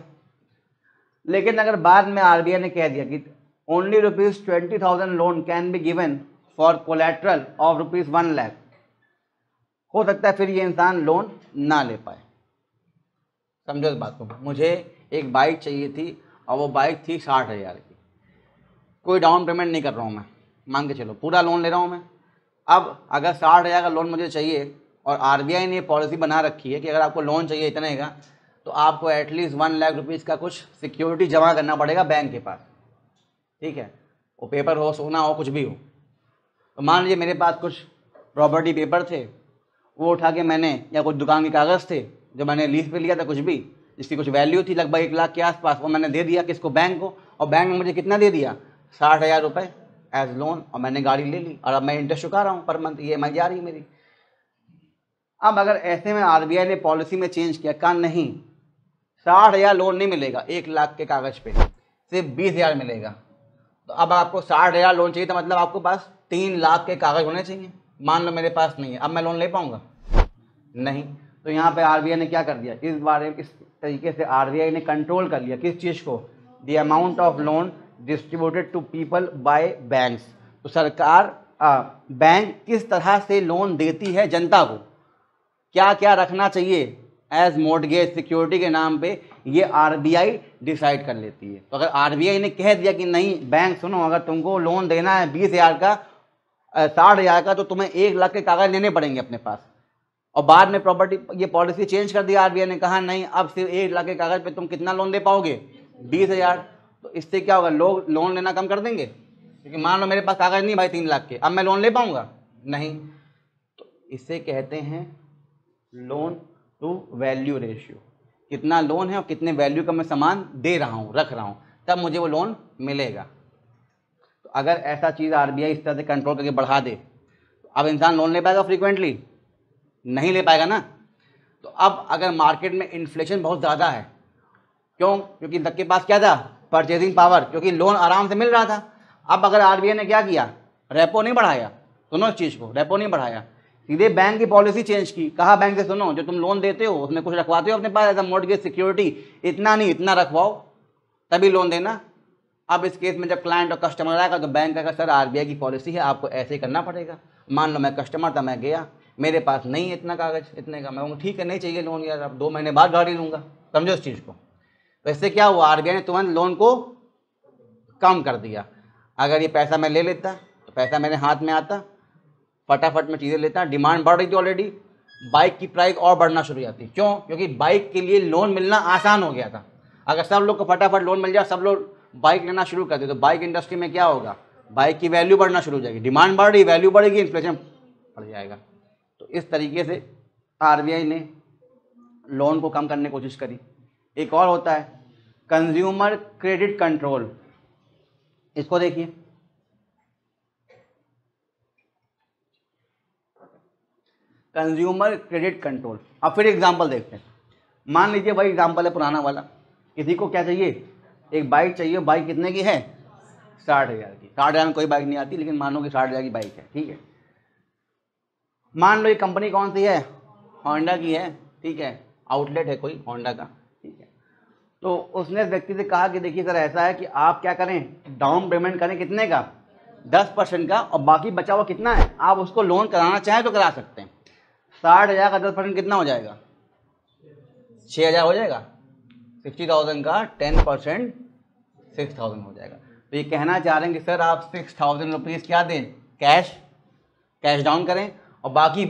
लेकिन अगर बाद में आरबीआई ने कह दिया कि only ₹20,000 loan can be given for collateral of ₹1 lakh, हो सकता है फिर ये इंसान लोन ना ले पाए। समझो इस बात को। मुझे एक बाइक चाहिए थी और वो बाइक थी 60,000 की, कोई डाउन पेमेंट नहीं कर रहा हूँ मैं, मान के चलो पूरा लोन ले रहा हूँ मैं। अब अगर 60,000 का लोन मुझे चाहिए और आरबीआई ने पॉलिसी बना रखी है कि अगर आपको लोन चाहिए इतने का तो आपको एटलीस्ट 1 लाख रुपीज़ का कुछ सिक्योरिटी जमा करना पड़ेगा बैंक के पास। ठीक है, वो पेपर हो, सोना हो, कुछ भी हो। तो मान लीजिए मेरे पास कुछ प्रॉपर्टी पेपर थे, वो उठा के मैंने, या कुछ दुकान के कागज़ थे जो मैंने लीज पे लिया था, कुछ भी जिसकी कुछ वैल्यू थी लगभग 1 लाख के आसपास, वो मैंने दे दिया किसको, बैंक को। और बैंक ने मुझे कितना दे दिया, 60,000 रुपये एज लोन, और मैंने गाड़ी ले ली और अब मैं इंटरेस्ट चुका रहा हूँ पर मंथ, EMI जा रही है मेरी। अब अगर ऐसे में आरबीआई ने पॉलिसी में चेंज किया, कहा नहीं 60,000 लोन नहीं मिलेगा 1 लाख के कागज़ पे, सिर्फ 20,000 मिलेगा। तो अब आपको 60,000 लोन चाहिए, तो मतलब आपको पास 3 लाख के कागज़ होने चाहिए। मान लो मेरे पास नहीं है, अब मैं लोन ले पाऊंगा नहीं। तो यहाँ पे आरबीआई ने क्या कर दिया, इस बारे में इस तरीके से आरबीआई ने कंट्रोल कर लिया किस चीज़ को, the amount of loan distributed to people by banks. तो सरकार बैंक किस तरह से लोन देती है जनता को, क्या क्या रखना चाहिए एज मॉर्टगेज सिक्योरिटी के नाम पे, ये आरबीआई डिसाइड कर लेती है। तो अगर आरबीआई ने कह दिया कि नहीं बैंक सुनो, अगर तुमको लोन देना है 20,000 का 60,000 का, तो तुम्हें 1 लाख के कागज लेने पड़ेंगे अपने पास, और बाद में प्रॉपर्टी ये पॉलिसी चेंज कर दिया आरबीआई ने, कहा नहीं अब सिर्फ 1 लाख के कागज पे तुम कितना लोन दे पाओगे, 20,000। तो इससे क्या होगा, लोग लोन लेना कम कर देंगे, क्योंकि मान लो मेरे पास कागज नहीं भाई 3 लाख के, अब मैं लोन ले पाऊंगा नहीं। तो इससे कहते हैं लोन टू वैल्यू रेशियो, कितना लोन है और कितने वैल्यू का मैं सामान दे रहा हूँ, रख रहा हूँ, तब मुझे वो लोन मिलेगा। तो अगर ऐसा चीज़ आरबीआई इस तरह से कंट्रोल करके बढ़ा दे, तो अब इंसान लोन ले पाएगा फ्रीक्वेंटली, नहीं ले पाएगा ना। तो अब अगर मार्केट में इन्फ्लेशन बहुत ज़्यादा है, क्यों, क्योंकि तक के पास क्या था, परचेजिंग पावर, क्योंकि लोन आराम से मिल रहा था। अब अगर आरबीआई ने क्या किया, रेपो नहीं बढ़ाया, सुनो इस चीज़ को, रेपो नहीं बढ़ाया, सीधे बैंक की पॉलिसी चेंज की, कहा बैंक से सुनो जो तुम लोन देते हो उसमें कुछ रखवाते हो अपने पास एज अ मॉर्टगेज सिक्योरिटी, इतना नहीं इतना रखवाओ तभी लोन देना। अब इस केस में जब क्लाइंट और कस्टमर आएगा तो बैंक कहेगा सर आरबीआई की पॉलिसी है, आपको ऐसे ही करना पड़ेगा। मान लो मैं कस्टमर था, मैं गया, मेरे पास नहीं है इतना कागज़ इतने का, मैं कहूँगा ठीक है नहीं चाहिए लोन यार, अब 2 महीने बाद गाड़ी लूँगा। समझो इस चीज़ को। तो इससे क्या हुआ, आरबीआई ने तुरंत लोन को कम कर दिया। अगर ये पैसा मैं ले लेता तो पैसा मेरे हाथ में आता, फटाफट में चीज़ें लेता, डिमांड बढ़ रही थी ऑलरेडी, बाइक की प्राइस और बढ़ना शुरू हो जाती। क्यों? क्योंकि बाइक के लिए लोन मिलना आसान हो गया था। अगर सब लोग को फटाफट लोन मिल जाए, सब लोग बाइक लेना शुरू कर दे, तो बाइक इंडस्ट्री में क्या होगा, बाइक की वैल्यू बढ़ना शुरू हो जाएगी। डिमांड बढ़ रही, वैल्यू बढ़ेगी, इन्फ्लेशन बढ़ जाएगा। तो इस तरीके से आरबीआई ने लोन को कम करने की कोशिश करी। एक और होता है कंज्यूमर क्रेडिट कंट्रोल, इसको देखिए। Consumer credit control. अब फिर एग्जांपल देखते हैं। मान लीजिए वही एग्जांपल है पुराना वाला, किसी को क्या चाहिए, एक बाइक चाहिए। बाइक कितने की है, 60,000 की। 60,000 में कोई बाइक नहीं आती, लेकिन मानो कि 60,000 की बाइक है, ठीक है। मान लो ये कंपनी कौन सी है, होंडा की है, ठीक है, आउटलेट है कोई होंडा का, ठीक है। तो उसने इस व्यक्ति से कहा कि देखिए सर ऐसा है कि आप क्या करें, डाउन पेमेंट करें कितने का, 10% का, और बाकी बचा हुआ कितना है, आप उसको लोन कराना चाहें तो करा सकते हैं। 60,000 का 10% कितना हो जाएगा, 6,000 हो जाएगा। 60,000 का 10% 6,000 हो जाएगा। तो ये कहना चाह रहे हैं कि सर आप 6,000 रुपीज़ क्या दें, कैश डाउन करें, और बाकी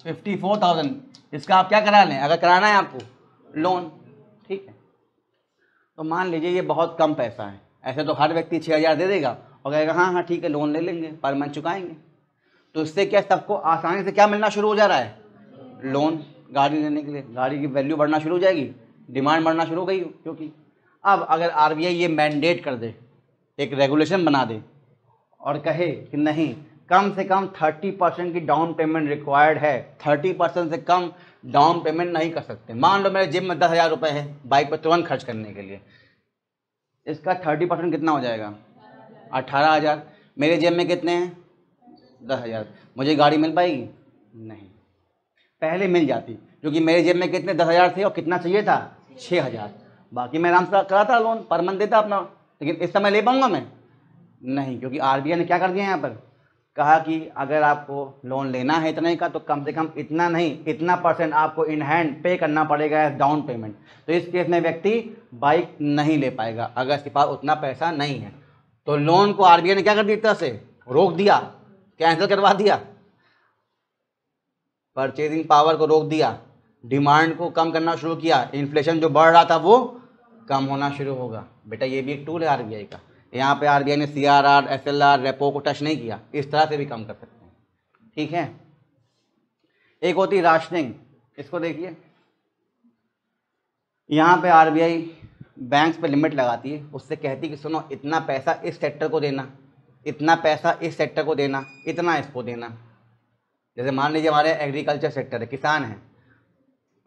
54,000 इसका आप क्या करा लें, अगर कराना है आपको लोन, ठीक है। तो मान लीजिए ये बहुत कम पैसा है, ऐसे तो हर व्यक्ति 6,000 दे देगा और कहेगा हाँ हाँ ठीक है लोन ले लेंगे, पर मंथ चुकाएंगे। तो इससे क्या सबको आसानी से क्या मिलना शुरू हो जा रहा है, लोन गाड़ी लेने के लिए। गाड़ी की वैल्यू बढ़ना शुरू हो जाएगी, डिमांड बढ़ना शुरू हो गई। क्योंकि अब अगर आरबीआई ये मैंडेट कर दे, एक रेगुलेशन बना दे और कहे कि नहीं कम से कम 30% की डाउन पेमेंट रिक्वायर्ड है, 30% से कम डाउन पेमेंट नहीं कर सकते। मान लो मेरे जेब में 10,000 रुपये है बाइक पर तुरंत खर्च करने के लिए, इसका 30% कितना हो जाएगा, 18,000। मेरे जेब में कितने हैं, 10,000। मुझे गाड़ी मिल पाएगी, नहीं। पहले मिल जाती, क्योंकि मेरे जेब में कितने 10,000 थे और कितना चाहिए था, 6,000। बाकी मैं आराम से कराता लोन, पर मंथ देता अपना। लेकिन इस समय ले पाऊंगा मैं, नहीं, क्योंकि आरबीआई ने क्या कर दिया यहाँ पर, कहा कि अगर आपको लोन लेना है इतने का तो कम से कम इतना नहीं, इतना % आपको इन हैंड पे करना पड़ेगा एज डाउन पेमेंट। तो इस केस में व्यक्ति बाइक नहीं ले पाएगा अगर इसके पास उतना पैसा नहीं है। तो लोन को आरबीआई ने क्या कर दिया, एक तरह से रोक दिया, कैंसिल करवा दिया, परचेजिंग पावर को रोक दिया, डिमांड को कम करना शुरू किया, इन्फ्लेशन जो बढ़ रहा था वो कम होना शुरू होगा। बेटा ये भी एक टूल है आरबीआई का। यहाँ पे आरबीआई ने सीआरआर, एसएलआर, रेपो को टच नहीं किया, इस तरह से भी कम कर सकते हैं, ठीक है। एक होती है राशनिंग, इसको देखिए। यहाँ पे आरबीआई बैंक्स पे लिमिट लगाती है, उससे कहती है कि सुनो इतना पैसा इस सेक्टर को देना, इतना पैसा इस सेक्टर को देना, इतना इसको देना। जैसे मान लीजिए हमारे एग्रीकल्चर सेक्टर है, किसान है,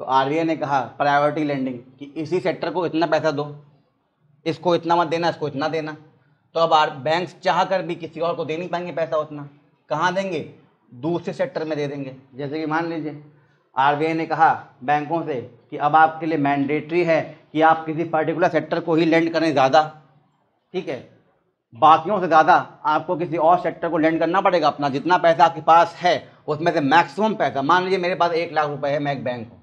तो आरबीआई ने कहा प्रायोरिटी लेंडिंग कि इसी सेक्टर को इतना पैसा दो, इसको इतना मत देना, इसको इतना देना। तो अब बैंक्स चाह कर भी किसी और को दे नहीं पाएंगे पैसा उतना, कहाँ देंगे, दूसरे सेक्टर में दे देंगे। जैसे कि मान लीजिए आरबीआई ने कहा बैंकों से कि अब आपके लिए मैंडेटरी है कि आप किसी पर्टिकुलर सेक्टर को ही लेंड करें ज़्यादा, ठीक है, बाकियों से ज़्यादा आपको किसी और सेक्टर को लेंड करना पड़ेगा। अपना जितना पैसा आपके पास है उसमें से मैक्सिमम पैसा, मान लीजिए मेरे पास 1 लाख रुपए है, मैं एक बैंक हूँ,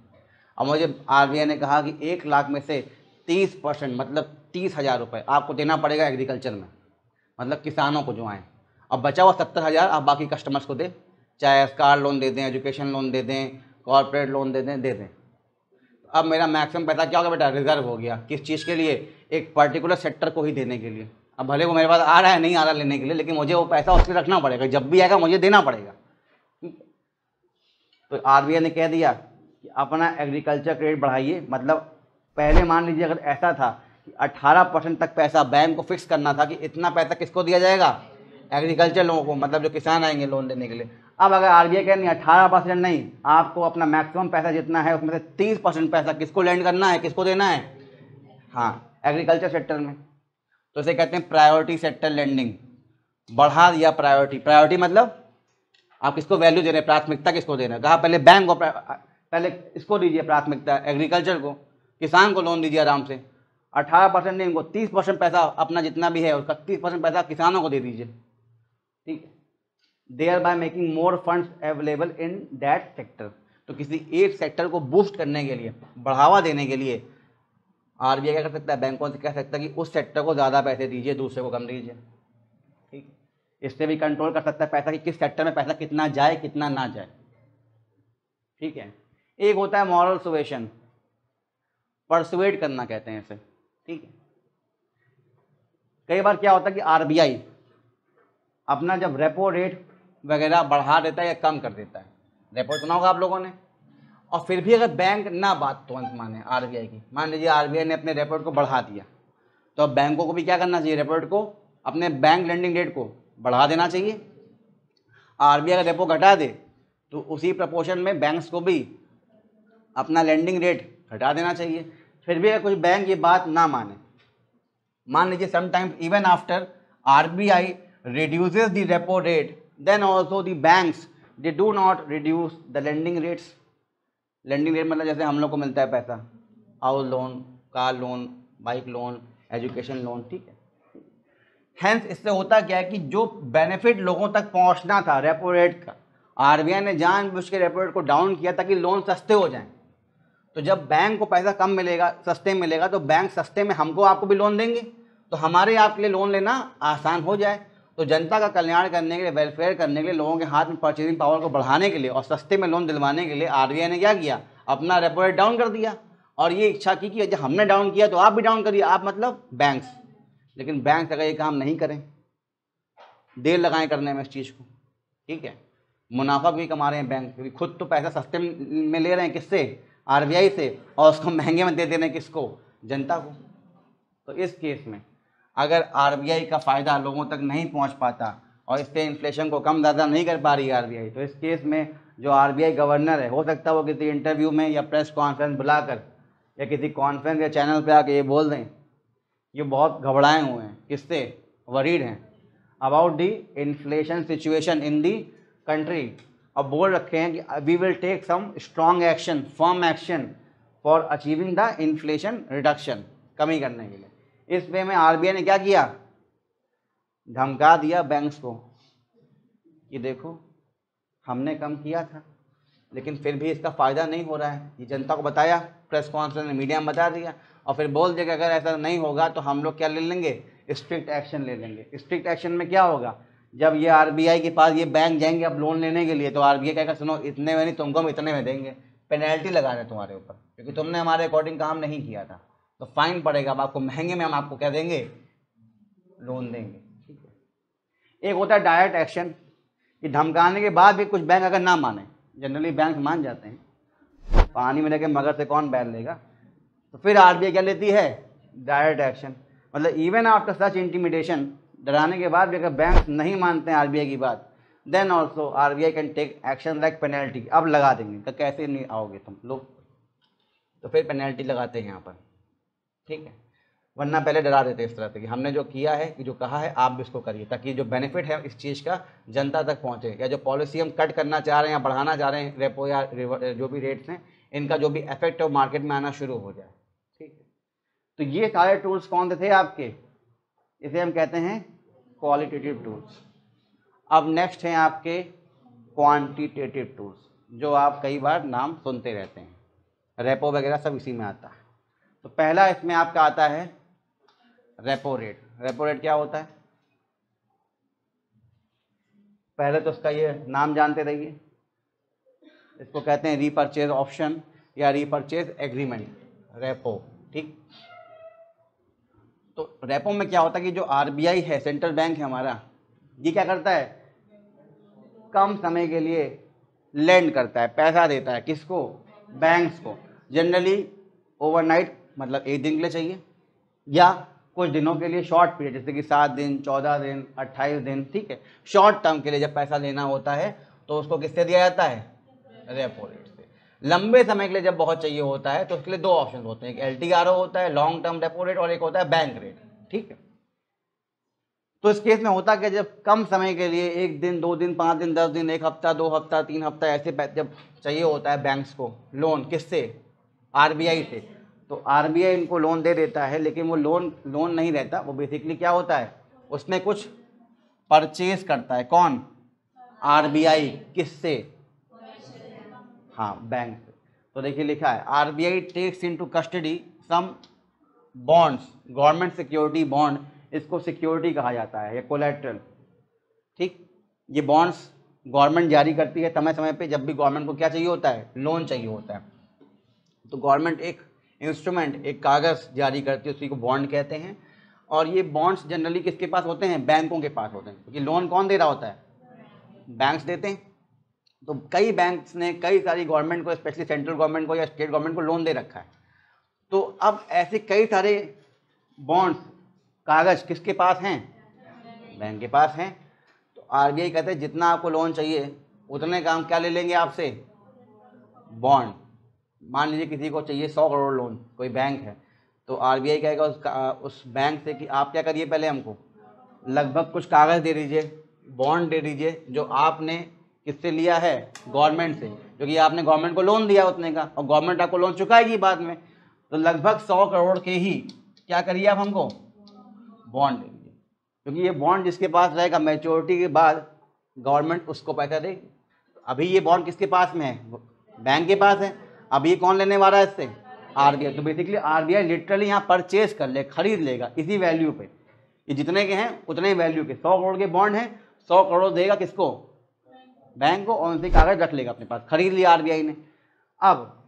अब मुझे आरबीआई ने कहा कि 1 लाख में से 30% मतलब 30,000 रुपये आपको देना पड़ेगा एग्रीकल्चर में, मतलब किसानों को जो आए। अब बचा हुआ 70,000 आप बाकी कस्टमर्स को दें, चाहे कार लोन दे दें, एजुकेशन लोन दे दें, कॉर्पोरेट लोन दे दें। अब मेरा मैक्सिमम पैसा क्या होगा बेटा, रिजर्व हो गया। किस चीज़ के लिए, एक पर्टिकुलर सेक्टर को ही देने के लिए। अब भले वो मेरे पास आ रहा है, नहीं आ रहा लेने के लिए, लेकिन मुझे वो पैसा उसमें रखना पड़ेगा, जब भी आएगा मुझे देना पड़ेगा। तो आरबीआई ने कह दिया कि अपना एग्रीकल्चर क्रेडिट बढ़ाइए। मतलब पहले मान लीजिए अगर ऐसा था कि 18% तक पैसा बैंक को फिक्स करना था कि इतना पैसा किसको दिया जाएगा, एग्रीकल्चर लोगों को, मतलब जो किसान आएंगे लोन देने के लिए। अब अगर आरबीआई कह नहीं 18% नहीं, आपको अपना मैक्सिमम पैसा जितना है उसमें से 30% पैसा किसको लैंड करना है, किसको देना है, हाँ एग्रीकल्चर सेक्टर में। तो इसे कहते हैं प्रायोरिटी सेक्टर लेंडिंग। बढ़ा दिया प्रायोरिटी मतलब आप किसको वैल्यू दे रहे हैं, प्राथमिकता किसको दे रहे हैं। कहा पहले बैंक को पहले इसको दीजिए प्राथमिकता, एग्रीकल्चर को, किसान को लोन दीजिए आराम से। 18% नहीं, इनको 30% पैसा अपना जितना भी है उसका 30% पैसा किसानों को दे दीजिए, ठीक है। Thereby making more funds available in that sector. तो किसी एक सेक्टर को बूस्ट करने के लिए, बढ़ावा देने के लिए आरबीआई क्या कर सकता है, बैंकों से कह सकता है कि उस सेक्टर को ज़्यादा पैसे दीजिए, दूसरे को कम दीजिए। ठीक, इससे भी कंट्रोल कर सकता है पैसा कि किस सेक्टर में पैसा कितना जाए कितना ना जाए। ठीक है, एक होता है मॉरल सुवेशन, परसुएट करना कहते हैं इसे। ठीक है, कई बार क्या होता है कि आरबीआई अपना जब रेपो रेट वगैरह बढ़ा देता है या कम कर देता है, रेपो सुना होगा आप लोगों ने, और फिर भी अगर बैंक ना बात तुरंत माने आरबीआई की, मान लीजिए आरबीआई ने अपने रेपो रेट को बढ़ा दिया, तो अब बैंकों को भी क्या करना चाहिए, रेपो रेट को, अपने बैंक लेंडिंग रेट को बढ़ा देना चाहिए। आरबीआई अगर रेपो घटा दे तो उसी प्रपोर्शन में बैंक्स को भी अपना लेंडिंग रेट घटा देना चाहिए। फिर भी अगर कुछ बैंक ये बात ना माने, मान लीजिए sometimes even after RBI reduces the repo rate, then also the banks they do not reduce the lending rates। lending rate मतलब जैसे हम लोग को मिलता है पैसा, house loan, car loan, bike loan, education loan. ठीक है, हैंस इससे होता क्या है कि जो बेनिफिट लोगों तक पहुंचना था रेपो रेट का, आरबीआई ने जानबूझ के रेपो रेट को डाउन किया ताकि लोन सस्ते हो जाएं। तो जब बैंक को पैसा कम मिलेगा, सस्ते मिलेगा, तो बैंक सस्ते में हमको आपको भी लोन देंगे, तो हमारे आपके लिए लोन लेना आसान हो जाए। तो जनता का कल्याण करने के लिए, वेलफेयर करने के लिए, लोगों के हाथ में परचेजिंग पावर को बढ़ाने के लिए और सस्ते में लोन दिलवाने के लिए आरबीआई ने क्या किया, अपना रेपो रेट डाउन कर दिया। और ये इच्छा की कि जब हमने डाउन किया तो आप भी डाउन करिए, आप मतलब बैंक्स। लेकिन बैंक अगर ये काम नहीं करें, देर लगाएं करने में इस चीज़ को, ठीक है, मुनाफा भी कमा रहे हैं बैंक, क्योंकि खुद तो पैसा सस्ते में ले रहे हैं, किससे, आरबीआई से, और उसको महंगे में दे रहे हैं किसको, जनता को। तो इस केस में अगर आरबीआई का फ़ायदा लोगों तक नहीं पहुंच पाता और इससे इन्फ्लेशन को कम ज़्यादा नहीं कर पा रही है आरबीआई, तो इस केस में जो आरबीआई गवर्नर है, हो सकता है वो किसी इंटरव्यू में या प्रेस कॉन्फ्रेंस बुलाकर या किसी कॉन्फ्रेंस या चैनल पे आके ये बोल दें, ये बहुत घबराए हुए हैं, किससे, वरीड हैं about the inflation situation in the country, और बोल रखे हैं कि we will take some strong action, firm action for achieving the inflation reduction, कमी करने के लिए। इस वे में आरबीआई ने क्या किया, धमका दिया बैंक्स को कि देखो हमने कम किया था लेकिन फिर भी इसका फ़ायदा नहीं हो रहा है, ये जनता को बताया, प्रेस कॉन्फ्रेंस में मीडिया में बता दिया, और फिर बोल दिया कि अगर ऐसा नहीं होगा तो हम लोग क्या ले लेंगे, स्ट्रिक्ट एक्शन ले लेंगे। स्ट्रिक्ट एक्शन में क्या होगा, जब ये आरबीआई के पास ये बैंक जाएंगे अब लोन लेने के लिए, तो आरबीआई कहेगा सुनो इतने में नहीं, तुमको हम इतने में देंगे, पेनल्टी लगा रहे हैं तुम्हारे ऊपर, क्योंकि तुमने हमारे अकॉर्डिंग काम नहीं किया था, तो फाइन पड़ेगा, अब आपको महंगे में हम आपको क्या देंगे, लोन देंगे। ठीक है, एक होता है डायरेक्ट एक्शन, कि धमकाने के बाद भी कुछ बैंक अगर ना माने, जनरली बैंक मान जाते हैं, पानी में लेके मगर से कौन बैल लेगा, तो फिर आरबीआई क्या लेती है, डायरेक्ट एक्शन। मतलब इवन आफ्टर सच इंटिमिडेशन, डराने के बाद भी अगर बैंक नहीं मानते हैं आरबीआई की बात, then also RBI can take action like penalty, अब लगा देंगे, तो कैसे नहीं आओगे तुम लोग, तो फिर पेनल्टी लगाते हैं यहाँ पर। ठीक है, वरना पहले डरा देते इस तरह से कि हमने जो किया है, कि जो कहा है आप भी इसको करिए, ताकि जो बेनिफिट है इस चीज़ का जनता तक पहुंचे, या जो पॉलिसी हम कट करना चाह रहे हैं या बढ़ाना चाह रहे हैं, रेपो या जो भी रेट्स हैं, इनका जो भी इफेक्ट है वो मार्केट में आना शुरू हो जाए। ठीक है, तो ये सारे टूल्स कौन से थे आपके, इसे हम कहते हैं क्वालिटेटिव टूल्स। अब नेक्स्ट हैं आपके क्वांटिटेटिव टूल्स, जो आप कई बार नाम सुनते रहते हैं, रेपो वगैरह सब इसी में आता है। तो पहला इसमें आपका आता है रेपो रेट। रेपो रेट क्या होता है, पहले तो इसका ये नाम जानते रहिए, इसको कहते हैं रीपरचेज ऑप्शन या रीपरचेज एग्रीमेंट, रेपो। ठीक, तो रेपो में क्या होता है कि जो आरबीआई है, सेंट्रल बैंक है हमारा, ये क्या करता है, कम समय के लिए लेंड करता है, पैसा देता है, किसको, बैंक्स को, जनरली ओवरनाइट, मतलब एक दिन के लिए चाहिए, या कुछ दिनों के लिए, शॉर्ट पीरियड, जैसे कि 7 दिन, 14 दिन, 28 दिन। ठीक है, शॉर्ट टर्म के लिए जब पैसा लेना होता है तो उसको किससे दिया जाता है, रेपो रेट से। लंबे समय के लिए जब बहुत चाहिए होता है तो उसके लिए दो ऑप्शन होते हैं, एक एलटीआरओ होता है, लॉन्ग टर्म रेपो रेट, और एक होता है बैंक रेट। ठीक है, तो इस केस में होता क्या, जब कम समय के लिए, 1 दिन, 2 दिन, 5 दिन, 10 दिन, 1 हफ्ता, 2 हफ्ता, 3 हफ्ता, ऐसे जब चाहिए होता है बैंक्स को लोन, किससे, आरबीआई से, तो आरबीआई इनको लोन दे देता है, लेकिन वो लोन नहीं रहता, वो बेसिकली क्या होता है, उसमें कुछ परचेज करता है, कौन, आरबीआई किससे? हाँ, बैंक से। तो देखिए लिखा है RBI takes into custody some bonds, government security bond, इसको सिक्योरिटी कहा जाता है या कोलैटरल। ठीक, ये बॉन्ड्स गवर्नमेंट जारी करती है समय समय पे, जब भी गवर्नमेंट को क्या चाहिए होता है, लोन चाहिए होता है, तो गवर्नमेंट एक इंस्ट्रूमेंट, एक कागज़ जारी करती है, उसी को बॉन्ड कहते हैं। और ये बॉन्ड्स जनरली किसके पास होते हैं? बैंकों के पास होते हैं, क्योंकि लोन कौन दे रहा होता है? बैंक्स देते हैं। तो कई बैंक्स ने कई सारी गवर्नमेंट को, स्पेशली सेंट्रल गवर्नमेंट को या स्टेट गवर्नमेंट को लोन दे रखा है। तो अब ऐसे कई सारे बॉन्ड्स, कागज़ किसके पास हैं? बैंक के पास हैं। तो आरबीआई कहते हैं जितना आपको लोन चाहिए उतने का हम क्या ले लेंगे आपसे? बॉन्ड। मान लीजिए किसी को चाहिए 100 करोड़ लोन, कोई बैंक है, तो आरबीआई कहेगा उस बैंक से कि आप क्या करिए, पहले हमको लगभग कुछ कागज़ दे दीजिए, बॉन्ड दे दीजिए, जो आपने किससे लिया है? गवर्नमेंट से, क्योंकि आपने गवर्नमेंट को लोन दिया उतने का, और गवर्नमेंट आपको लोन चुकाएगी बाद में। तो लगभग 100 करोड़ के ही क्या करिए आप हमको? बॉन्ड दे दीजिए, क्योंकि ये बॉन्ड जिसके पास रहेगा मैच्योरिटी के बाद गवर्नमेंट उसको पैसा देगी। अभी ये बॉन्ड किसके पास में है? बैंक के पास है। अब ये कौन लेने वाला है इससे? आरबीआई। तो बेसिकली आरबीआई लिटरली यहाँ परचेज कर ले, खरीद लेगा इसी वैल्यू पे, ये जितने के हैं उतने ही वैल्यू के 100 करोड़ के बॉन्ड हैं, 100 करोड़ देगा किसको? बैंक को, और उनसे कागज रख लेगा अपने पास, खरीद लिया आरबीआई ने। अब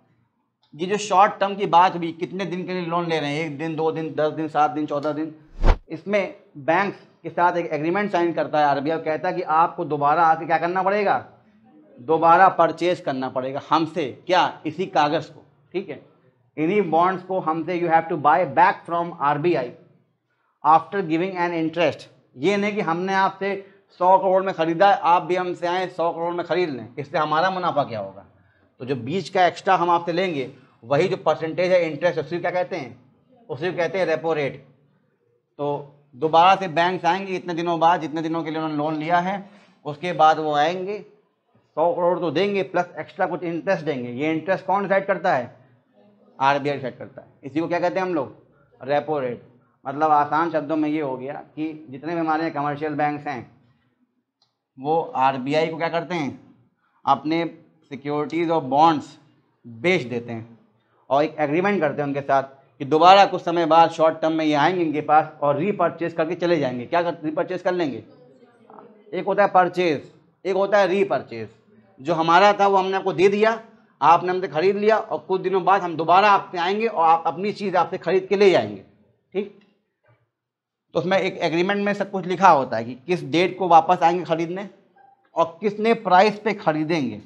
ये जो शॉर्ट टर्म की बात हुई, कितने दिन के लिए लोन ले रहे हैं, 1 दिन 2 दिन 10 दिन 7 दिन 14 दिन, इसमें बैंक्स के साथ एक एग्रीमेंट साइन करता है आरबीआई, कहता है कि आपको दोबारा आके क्या करना पड़ेगा? दोबारा परचेज करना पड़ेगा हमसे, क्या? इसी कागज़ को। ठीक है, इन्हीं बॉन्ड्स को हमसे you have to buy back from RBI after giving an interest. ये नहीं कि हमने आपसे 100 करोड़ में ख़रीदा है, आप भी हमसे आए 100 करोड़ में ख़रीद लें, इससे हमारा मुनाफा क्या होगा? तो जो बीच का एक्स्ट्रा हम आपसे लेंगे, वही जो परसेंटेज है इंटरेस्ट, उसी क्या कहते हैं? उसी को कहते हैं रेपो रेट। तो दोबारा से बैंक आएंगे इतने दिनों बाद, जितने दिनों के लिए उन्होंने लोन लिया है, उसके बाद वो आएंगे, 100 करोड़ तो देंगे प्लस एक्स्ट्रा कुछ इंटरेस्ट देंगे। ये इंटरेस्ट कौन डिसाइड करता है? आरबीआई डिसाइड करता है। इसी को क्या कहते हैं हम लोग? Repo rate. मतलब आसान शब्दों में ये हो गया कि जितने भी हमारे कमर्शियल बैंक्स हैं, वो आरबीआई को क्या करते हैं? अपने सिक्योरिटीज़ और बॉन्ड्स बेच देते हैं, और एक एग्रीमेंट करते हैं उनके साथ कि दोबारा कुछ समय बाद शॉर्ट टर्म में ये आएंगे इनके पास और रीपर्चेज करके चले जाएंगे। क्या रीपर्चेज कर लेंगे? एक होता है परचेज, एक होता है रीपर्चेज। जो हमारा था वो हमने आपको दे दिया, आपने हमसे खरीद लिया, और कुछ दिनों बाद हम दोबारा आपसे आएंगे और आप अपनी चीज़ आपसे खरीद के ले जाएंगे। ठीक, तो उसमें एक एग्रीमेंट में सब कुछ लिखा होता है कि किस डेट को वापस आएंगे खरीदने और किसने प्राइस पे खरीदेंगे।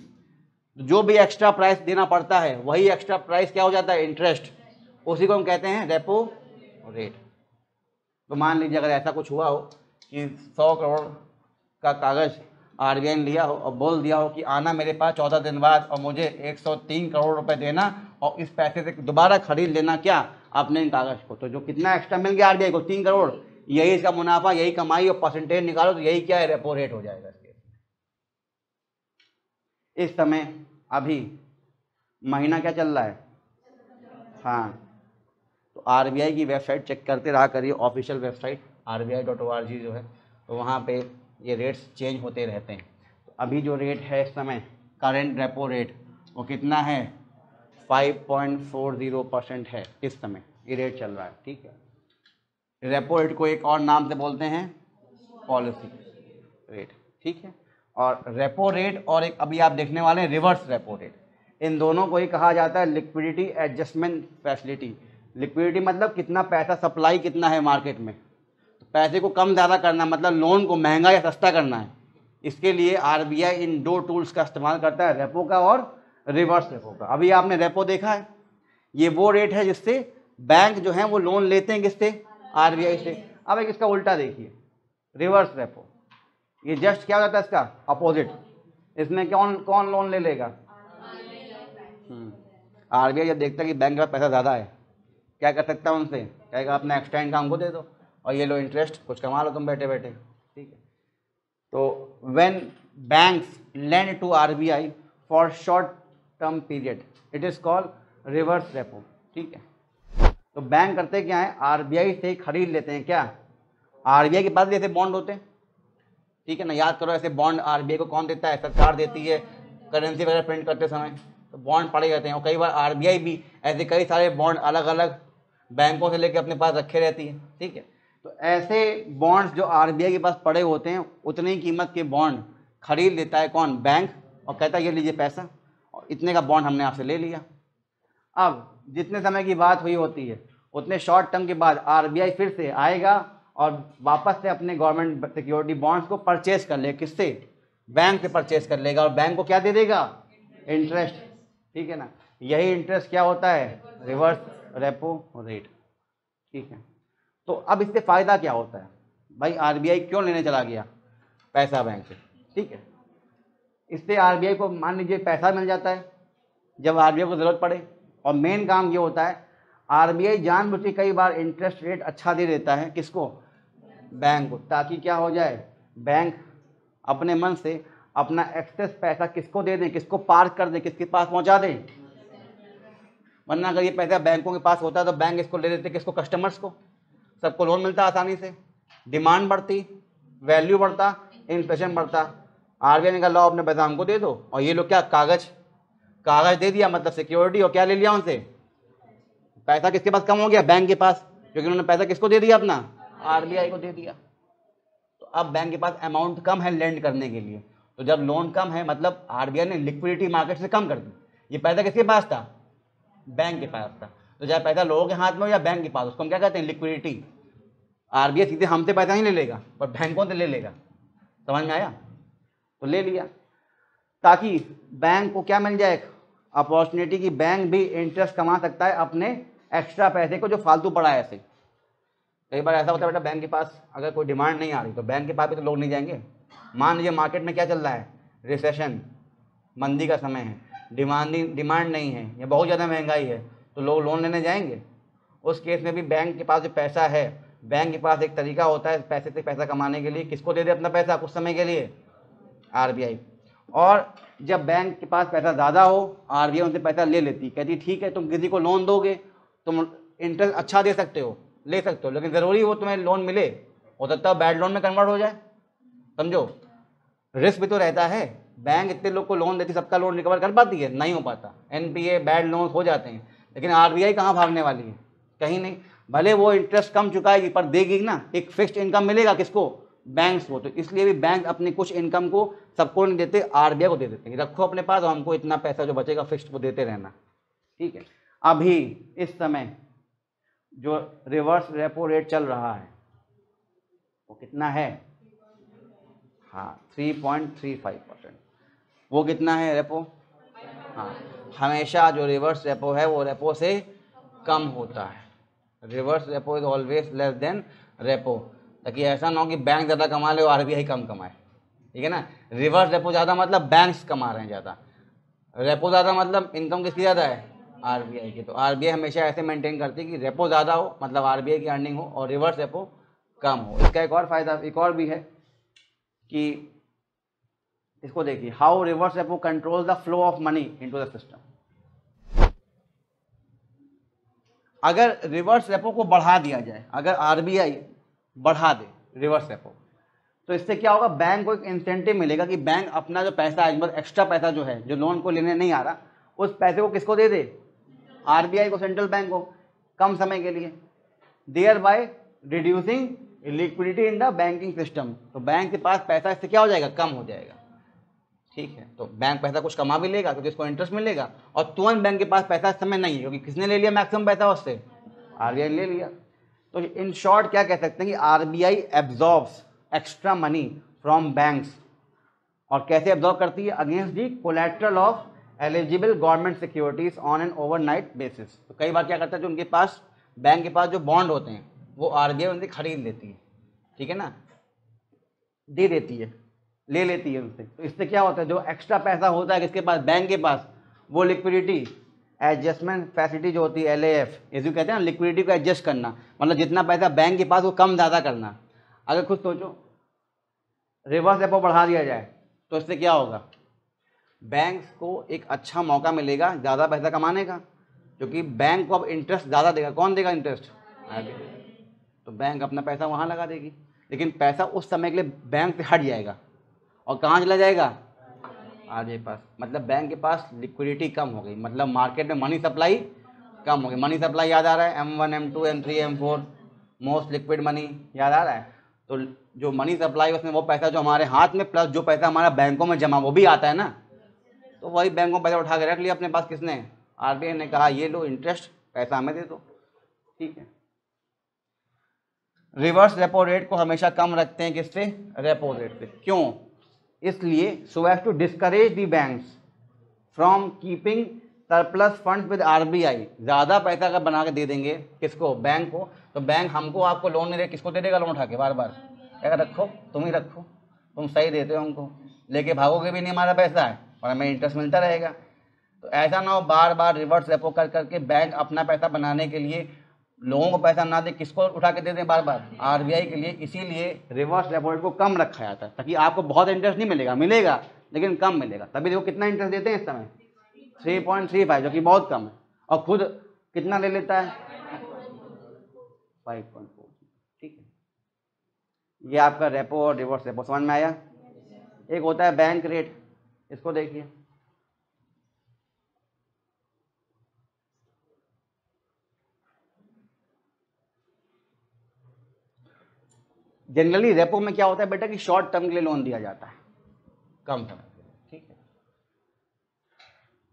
जो भी एक्स्ट्रा प्राइस देना पड़ता है, वही एक्स्ट्रा प्राइस क्या हो जाता है? इंटरेस्ट। उसी को हम कहते हैं रेपो रेट। तो मान लीजिए अगर ऐसा कुछ हुआ हो कि 100 करोड़ का कागज़ आरबीआई ने लिया हो और बोल दिया हो कि आना मेरे पास 14 दिन बाद और मुझे 103 करोड़ रुपए देना और इस पैसे से दोबारा खरीद लेना क्या? अपने इन कागज़ को। तो जो कितना एक्स्ट्रा मिल गया आरबीआई को? 3 करोड़, यही इसका मुनाफा, यही कमाई, और परसेंटेज निकालो तो यही क्या है? रेपो रेट हो जाएगा। इस समय अभी महीना क्या चल रहा है? हाँ, तो आरबीआई की वेबसाइट चेक करते रहा करिए, ऑफिशियल वेबसाइट RBI.org जो है, तो वहाँ पे ये रेट्स चेंज होते रहते हैं। तो अभी जो रेट है इस समय करेंट रेपो रेट वो कितना है? 5.40% है इस समय ये रेट चल रहा है। ठीक है, रेपो रेट को एक और नाम से बोलते हैं पॉलिसी रेट। ठीक है, और रेपो रेट और एक अभी आप देखने वाले हैं रिवर्स रेपो रेट, इन दोनों को ही कहा जाता है लिक्विडिटी एडजस्टमेंट फैसिलिटी। लिक्विडिटी मतलब कितना पैसा सप्लाई कितना है मार्केट में, तो पैसे को कम ज़्यादा करना, मतलब लोन को महंगा या सस्ता करना है। इसके लिए आरबीआई इन 2 टूल्स का इस्तेमाल करता है, रेपो का और रिवर्स रेपो का। अभी आपने रेपो देखा है, ये वो रेट है जिससे बैंक जो है वो लोन लेते हैं, किससे? आरबीआई से। अब एक इसका उल्टा देखिए, रिवर्स रेपो, ये जस्ट क्या होता है इसका अपोजिट। इसमें कौन लोन ले लेगा? आरबीआई जब देखता है कि बैंक के पास पैसा ज़्यादा है, क्या कर सकता है उनसे? कहेगा अपना एक्स्ट्रा इनकम को दे दो और ये लो इंटरेस्ट, कुछ कमा लो तुम बैठे बैठे। ठीक है, तो when banks lend to RBI for short term period it is called reverse repo. ठीक है, तो बैंक करते क्या है? आरबीआई से खरीद लेते हैं क्या? आरबीआई के पास जैसे बॉन्ड होते हैं, ठीक है ना। याद करो ऐसे बॉन्ड आरबीआई को कौन देता है, सरकार देती है करेंसी वगैरह प्रिंट करते समय, तो बॉन्ड पड़े रहते हैं। और कई बार आरबीआई भी ऐसे कई सारे बॉन्ड अलग अलग बैंकों से लेके अपने पास रखे रहती है, ठीक है। तो ऐसे बॉन्ड्स जो आरबीआई के पास पड़े होते हैं उतनी कीमत के बॉन्ड खरीद लेता है कौन, बैंक, और कहता है ये लीजिए पैसा, और इतने का बॉन्ड हमने आपसे ले लिया। अब जितने समय की बात हुई होती है उतने शॉर्ट टर्म के बाद आरबीआई फिर से आएगा और वापस से अपने गवर्नमेंट सिक्योरिटी बॉन्ड्स को परचेज कर ले, किससे, बैंक से परचेज कर लेगा, और बैंक को क्या दे देगा, इंटरेस्ट, ठीक है ना। यही इंटरेस्ट क्या होता है, रिवर्स रेपो रेट, ठीक है। तो अब इससे फ़ायदा क्या होता है, भाई आरबीआई क्यों लेने चला गया पैसा बैंक से, ठीक है। इससे आरबीआई को मान लीजिए पैसा मिल जाता है जब आरबीआई को ज़रूरत पड़े, और मेन काम ये होता है आरबीआई जानबूझ के कई बार इंटरेस्ट रेट अच्छा दे देता है, किसको, बैंक को, ताकि क्या हो जाए, बैंक अपने मन से अपना एक्सेस पैसा किसको दे दें, किसको पार्क कर दें, किसके पास पहुंचा दें। वरना अगर ये पैसा बैंकों के पास होता है तो बैंक इसको ले देते किसको, कस्टमर्स को, सबको लोन मिलता आसानी से, डिमांड बढ़ती, वैल्यू बढ़ता, इन्फ्लेशन बढ़ता। आरबीआई ने कहा लो अपने पैसा हमको दे दो, और ये लोग क्या, कागज दे दिया, मतलब सिक्योरिटी, और क्या ले लिया उनसे, पैसा किसके पास कम हो गया, बैंक के पास, क्योंकि उन्होंने पैसा किसको दे दिया, अपना आरबीआई को दे दिया। तो अब बैंक के पास अमाउंट कम है लेंड करने के लिए, तो जब लोन कम है मतलब आरबीआई ने लिक्विडिटी मार्केट से कम कर दी। ये पैसा किसके पास था, बैंक के पास था। तो चाहे पैसा लोगों के हाथ में हो या बैंक के पास, उसको हम क्या कहते हैं, लिक्विडिटी। आरबीआई सीधे हमसे पैसा ही नहीं लेगा पर बैंकों से ले लेगा, समझ में आया। तो ले लिया ताकि बैंक को क्या मिल जाए, अपॉर्चुनिटी की बैंक भी इंटरेस्ट कमा सकता है अपने एक्स्ट्रा पैसे को जो फालतू पड़ा है। ऐसे कई बार ऐसा होता है बेटा, बैंक के पास अगर कोई डिमांड नहीं आ रही तो बैंक के पास भी तो लोग नहीं जाएंगे। मान लीजिए मार्केट में क्या चल रहा है, रिसेशन, मंदी का समय है, डिमांड नहीं है या बहुत ज़्यादा महंगाई है, तो लोग लोन लेने जाएंगे। उस केस में भी बैंक के पास जो पैसा है, बैंक के पास एक तरीका होता है पैसे से पैसा कमाने के लिए, किसको दे दे अपना पैसा कुछ समय के लिए, आरबीआई। और जब बैंक के पास पैसा ज़्यादा हो आरबीआई उनसे पैसा ले लेती, कहती ठीक है तुम किसी को लोन दोगे, तुम इंटरेस्ट अच्छा दे सकते हो, ले सकते हो, लेकिन ज़रूरी वो तुम्हें लोन मिले, हो सकता है बैड लोन में कन्वर्ट हो जाए, समझो, रिस्क भी तो रहता है। बैंक इतने लोग को लोन देती, सबका लोन रिकवर कर पाती है, नहीं हो पाता, एनपीए बैड लोन हो जाते हैं। लेकिन आरबीआई कहाँ भागने वाली है, कहीं नहीं। भले वो इंटरेस्ट कम चुकाएगी पर देगी ना, एक फिक्स्ड इनकम मिलेगा किसको, बैंक्स को। तो इसलिए भी बैंक अपनी कुछ इनकम को सबको नहीं देते, आरबीआई को दे देते हैं, रखो अपने पास और हमको इतना पैसा जो बचेगा फिक्स्ड वो देते रहना, ठीक है। अभी इस समय जो रिवर्स रेपो रेट चल रहा है वो कितना है, हाँ 3.35%। वो कितना है रेपो, हाँ हमेशा जो रिवर्स रेपो है वो रेपो से कम होता है। Reverse repo is always less than repo, ताकि ऐसा ना हो कि बैंक ज़्यादा कमा ले और आरबीआई कम कमाए, ठीक है ना। रिवर्स रेपो ज़्यादा मतलब बैंक्स कमा रहे हैं ज़्यादा, रेपो ज़्यादा मतलब इनकम किसकी ज़्यादा है, आरबीआई की। तो आरबीआई हमेशा ऐसे मेंटेन करती है कि रेपो ज़्यादा हो मतलब आरबीआई की अर्निंग हो, और रिवर्स रेपो कम हो। इसका एक और फ़ायदा एक और भी है कि इसको देखिए, how reverse repo control the flow of money into the system. अगर रिवर्स रेपो को बढ़ा दिया जाए, अगर आरबीआई बढ़ा दे रिवर्स रेपो, तो इससे क्या होगा, बैंक को एक इंसेंटिव मिलेगा कि बैंक अपना जो पैसा है, मतलब एक्स्ट्रा पैसा जो है, जो लोन को लेने नहीं आ रहा, उस पैसे को किसको दे दे, आरबीआई को, सेंट्रल बैंक को, कम समय के लिए, thereby reducing liquidity in the banking system. तो बैंक के पास पैसा इससे क्या हो जाएगा, कम हो जाएगा, ठीक है। तो बैंक पैसा कुछ कमा भी लेगा क्योंकि इसको इंटरेस्ट मिलेगा, और तुरंत बैंक के पास पैसा इस समय नहीं है क्योंकि किसने ले लिया मैक्सिमम पैसा उससे, आरबीआई ले लिया। तो इन शॉर्ट क्या कह सकते हैं कि RBI absorbs extra money from banks, और कैसे एब्जॉर्ब करती है, against the collateral of eligible government securities on an overnight basis. तो कई बार क्या करता है, जो उनके पास बैंक के पास जो बॉन्ड होते हैं वो आरबीआई उनसे खरीद लेती है, ठीक है ना, दे देती है, ले लेती है उनसे। तो इससे क्या होता है, जो एक्स्ट्रा पैसा होता है किसके पास, बैंक के पास, वो लिक्विडिटी एडजस्टमेंट फैसिलिटी जो होती है, एलएएफ, इसको कहते हैं ना, लिक्विडिटी को एडजस्ट करना, मतलब जितना पैसा बैंक के पास वो कम ज़्यादा करना। अगर खुद सोचो रिवर्स रेपो बढ़ा दिया जाए तो इससे क्या होगा, बैंक्स को एक अच्छा मौका मिलेगा ज़्यादा पैसा कमाने का, क्योंकि बैंक को अब इंटरेस्ट ज़्यादा देगा। कौन देगा इंटरेस्ट, तो बैंक अपना पैसा वहाँ लगा देगी। लेकिन पैसा उस समय के लिए बैंक से हट जाएगा और कहाँ चला जाएगा, आरबीआई के पास। मतलब बैंक के पास लिक्विडिटी कम हो गई, मतलब मार्केट में मनी सप्लाई कम हो गई। मनी सप्लाई याद आ रहा है, M1 M2 M3 M4 most liquid money याद आ रहा है। तो जो मनी सप्लाई उसमें वो पैसा जो हमारे हाथ में प्लस जो पैसा हमारा बैंकों में जमा वो भी आता है ना, तो वही बैंकों में पैसा उठा के रख लिया अपने पास किसने, आरबीआई ने कहा ये लो इंटरेस्ट पैसा हमें दे दो, ठीक है। रिवर्स रेपो रेट को हमेशा कम रखते हैं किससे, रेपो रेट से। क्यों, इसलिए so as to discourage the banks from keeping surplus funds with RBI. ज़्यादा पैसा अगर बना के दे देंगे किसको, बैंक को, तो बैंक हमको आपको लोन नहीं दे, किसको दे देगा लोन उठा के बार बार, क्या रखो तुम ही रखो, तुम सही देते हो हमको, लेके भागोगे भी नहीं, हमारा पैसा है और हमें इंटरेस्ट मिलता रहेगा। तो ऐसा ना हो बार बार रिवर्स रेपो कर करके बैंक अपना पैसा बनाने के लिए लोगों को पैसा ना दे, किसको उठा के दे दें बार बार, आरबीआई के लिए। इसीलिए रिवर्स रेपो रेट को कम रखा जाता है ताकि आपको बहुत इंटरेस्ट नहीं मिलेगा, मिलेगा लेकिन कम मिलेगा। तभी देखो कितना इंटरेस्ट देते हैं इस समय, 3.35, जो कि बहुत कम है, और खुद कितना ले लेता है, 5.4, ठीक है। ये आपका रेपो और रिवर्स रेपो समझ में आया। एक होता है बैंक रेट, इसको देखिए, जनरली रेपो में क्या होता है बेटा कि शॉर्ट टर्म के लिए लोन दिया जाता है, कम समय के लिए, ठीक है।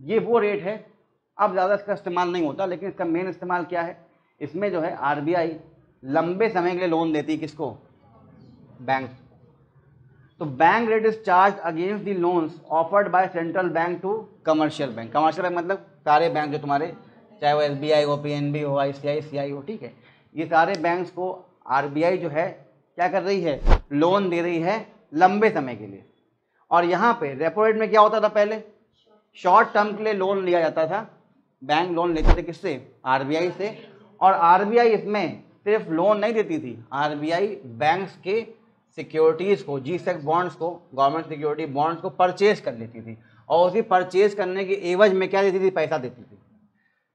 ये वो रेट है, अब ज़्यादा इसका इस्तेमाल नहीं होता, लेकिन इसका मेन इस्तेमाल क्या है, इसमें जो है आरबीआई लंबे समय के लिए लोन देती है किसको, बैंक। तो bank rate is charge against the loans offered by central bank to commercial bank. Commercial bank मतलब सारे बैंक जो तुम्हारे, चाहे वो एसबीआई हो, पीएनबी हो, आईसीआईसीआई हो, ठीक है, ये सारे बैंक्स को आरबीआई जो है क्या कर रही है, लोन दे रही है लंबे समय के लिए। और यहाँ पे रेपो रेट में क्या होता था, पहले शॉर्ट टर्म के लिए लोन लिया जाता था, बैंक लोन लेते थे किससे, आरबीआई से। और आरबीआई इसमें सिर्फ लोन नहीं देती थी, आरबीआई बैंक्स के सिक्योरिटीज़ को, G-Sec बॉन्ड्स को, गवर्नमेंट सिक्योरिटी बॉन्ड्स को परचेज कर लेती थी, और उसी परचेज करने के एवज में क्या देती थी, पैसा देती थी।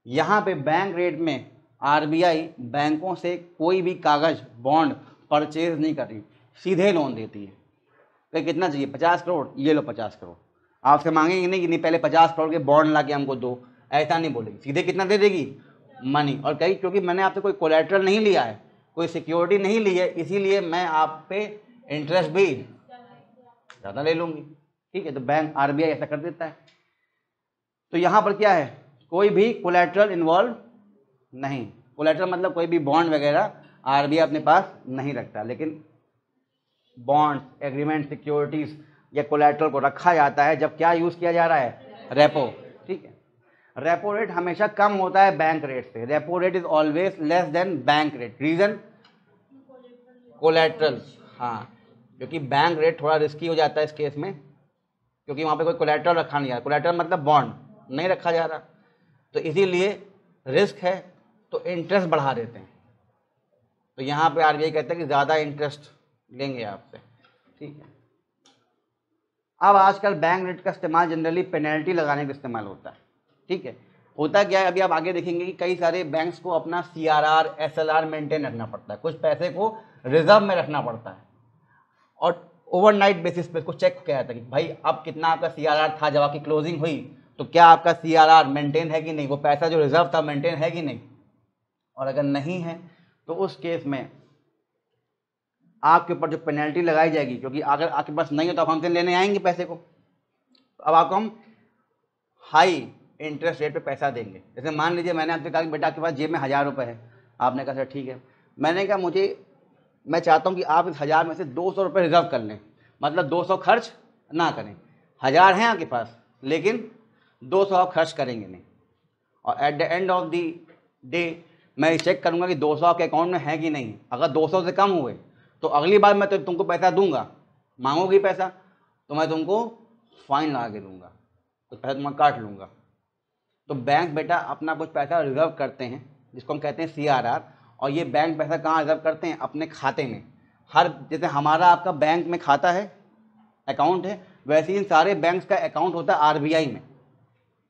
यहाँ पे बैंक रेट में आरबीआई बैंकों से कोई भी कागज़ बॉन्ड परचेज नहीं कर रही, सीधे लोन देती है। तो कितना चाहिए, 50 करोड़, ये लो 50 करोड़। आपसे मांगेंगे नहीं कि नहीं पहले 50 करोड़ के बॉन्ड ला के हमको दो, ऐसा नहीं बोलेगी, सीधे कितना दे देगी, मनी। और कहीं क्योंकि मैंने आपसे कोई कोलैटरल नहीं लिया है, कोई सिक्योरिटी नहीं ली है, इसीलिए मैं आप पे इंटरेस्ट भी ज़्यादा ले लूँगी, ठीक है। तो बैंक आरबीआई ऐसा कर देता है। तो यहाँ पर क्या है, कोई भी कोलैटरल इन्वॉल्व नहीं, कोलैटरल मतलब कोई भी बॉन्ड वगैरह आरबीआई अपने पास नहीं रखता, लेकिन बॉन्ड्स, एग्रीमेंट, सिक्योरिटीज या कोलैटरल को रखा जाता है जब क्या यूज़ किया जा रहा है, रेपो, ठीक है। रेपो रेट हमेशा कम होता है बैंक रेट से, repo rate is always less than bank rate. Reason, collateral, हाँ, क्योंकि बैंक रेट थोड़ा रिस्की हो जाता है इस केस में, क्योंकि वहाँ पे कोई कोलैटरल रखा नहीं जा रहा, कोलैटरल मतलब बॉन्ड नहीं रखा जा रहा, तो इसीलिए रिस्क है, तो इंटरेस्ट बढ़ा देते हैं। तो यहाँ पे आरबीआई कहते हैं कि ज़्यादा इंटरेस्ट लेंगे आपसे, ठीक है। अब आजकल बैंक रेट का इस्तेमाल जनरली पेनल्टी लगाने का इस्तेमाल होता है, ठीक है। होता क्या है, अभी आप आगे देखेंगे कि कई सारे बैंक्स को अपना CRR SLR मेंटेन रखना पड़ता है, कुछ पैसे को रिजर्व में रखना पड़ता है, और ओवरनाइट बेसिस पे इसको चेक किया जाता है कि भाई अब कितना आपका CRR था, जब आपकी क्लोजिंग हुई तो क्या आपका CRR मेंटेन है कि नहीं, वो पैसा जो रिजर्व था मेंटेन है कि नहीं। और अगर नहीं है तो उस केस में आपके ऊपर जो पेनल्टी लगाई जाएगी, क्योंकि अगर आपके पास नहीं है तो आप हमसे लेने आएंगे पैसे को, तो अब आपको हम हाई इंटरेस्ट रेट पे पैसा देंगे। जैसे मान लीजिए मैंने आपसे कहा कि बेटा आपके पास जेब में 1000 रुपये है, आपने कहा सर ठीक है, मैंने कहा मैं चाहता हूँ कि आप इस 1000 में से 200 रुपये रिजर्व कर लें, मतलब 200 खर्च ना करें। 1000 हैं आपके पास लेकिन 200 आप खर्च करेंगे नहीं, और at the end of the day मैं चेक करूँगा कि 200 आपके अकाउंट में है कि नहीं। अगर 200 से कम हुए तो अगली बार मैं तो तुमको पैसा दूंगा, मांगोगी पैसा तो मैं तुमको फाइन लगा के दूंगा, कुछ पैसा तुम्हारा काट लूँगा। तो बैंक बेटा अपना कुछ पैसा रिजर्व करते हैं जिसको हम कहते हैं CRR, और ये बैंक पैसा कहाँ रिजर्व करते हैं, अपने खाते में। हर जैसे हमारा आपका बैंक में खाता है, अकाउंट है, वैसे ही इन सारे बैंक्स का अकाउंट होता है आरबीआई में।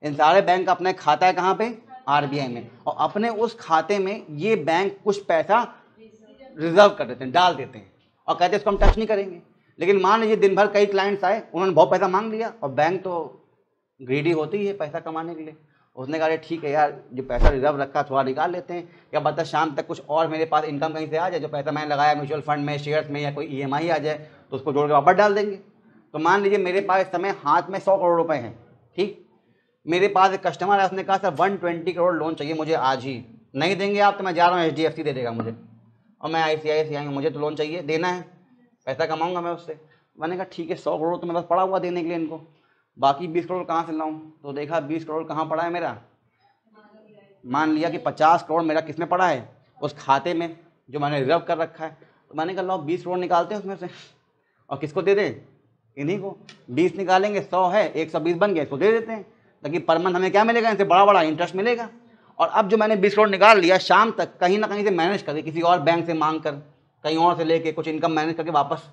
इन सारे बैंक का अपना खाता है कहाँ पे, आरबीआई में, और अपने उस खाते में ये बैंक कुछ पैसा रिजर्व कर देते हैं, डाल देते हैं, और कहते इसको हम टच नहीं करेंगे। लेकिन मान लीजिए दिन भर कई क्लाइंट्स आए, उन्होंने बहुत पैसा मांग लिया, और बैंक तो ग्रीडी होती है पैसा कमाने के लिए, उसने कहा ठीक है यार, जो पैसा रिजर्व रखा थोड़ा निकाल लेते हैं, या बता शाम तक कुछ और मेरे पास इनकम कहीं से आ जाए, जो पैसा मैंने लगाया म्यूचुअल फंड में, शेयर्स में, या कोई EMI आ जाए तो उसको जोड़ के वापस डाल देंगे। तो मान लीजिए मेरे पास इस समय हाथ में 100 करोड़ रुपए हैं, ठीक। मेरे पास एक कस्टमर है, उसने कहा सर 120 करोड़ लोन चाहिए मुझे आज ही, नहीं देंगे आप तो मैं जा रहा हूँ HDFC दे देगा मुझे, और मैं ICICI मुझे तो लोन चाहिए, देना है, पैसा कमाऊंगा मैं उससे। मैंने कहा ठीक है, 100 करोड़ तो मेरे पास पड़ा हुआ देने के लिए इनको, बाकी 20 करोड़ कहाँ से लाऊं? तो देखा 20 करोड़ कहाँ पड़ा है मेरा, मान लिया कि 50 करोड़ मेरा किस में पड़ा है, उस खाते में जो मैंने रिजर्व कर रखा है। तो मैंने कहा लो 20 करोड़ निकालते हैं उसमें से, और किसको दे दें? इन्हीं को। 20 निकालेंगे, 100 है, 120 बन गया, इसको दे देते हैं, ताकि पर मंथ हमें क्या मिलेगा, इनसे बड़ा बड़ा इंटरेस्ट मिलेगा। और अब जो मैंने 20 करोड़ निकाल लिया, शाम तक कहीं ना कहीं से मैनेज करके, किसी और बैंक से मांग कर, कहीं और से लेके कुछ इनकम मैनेज करके वापस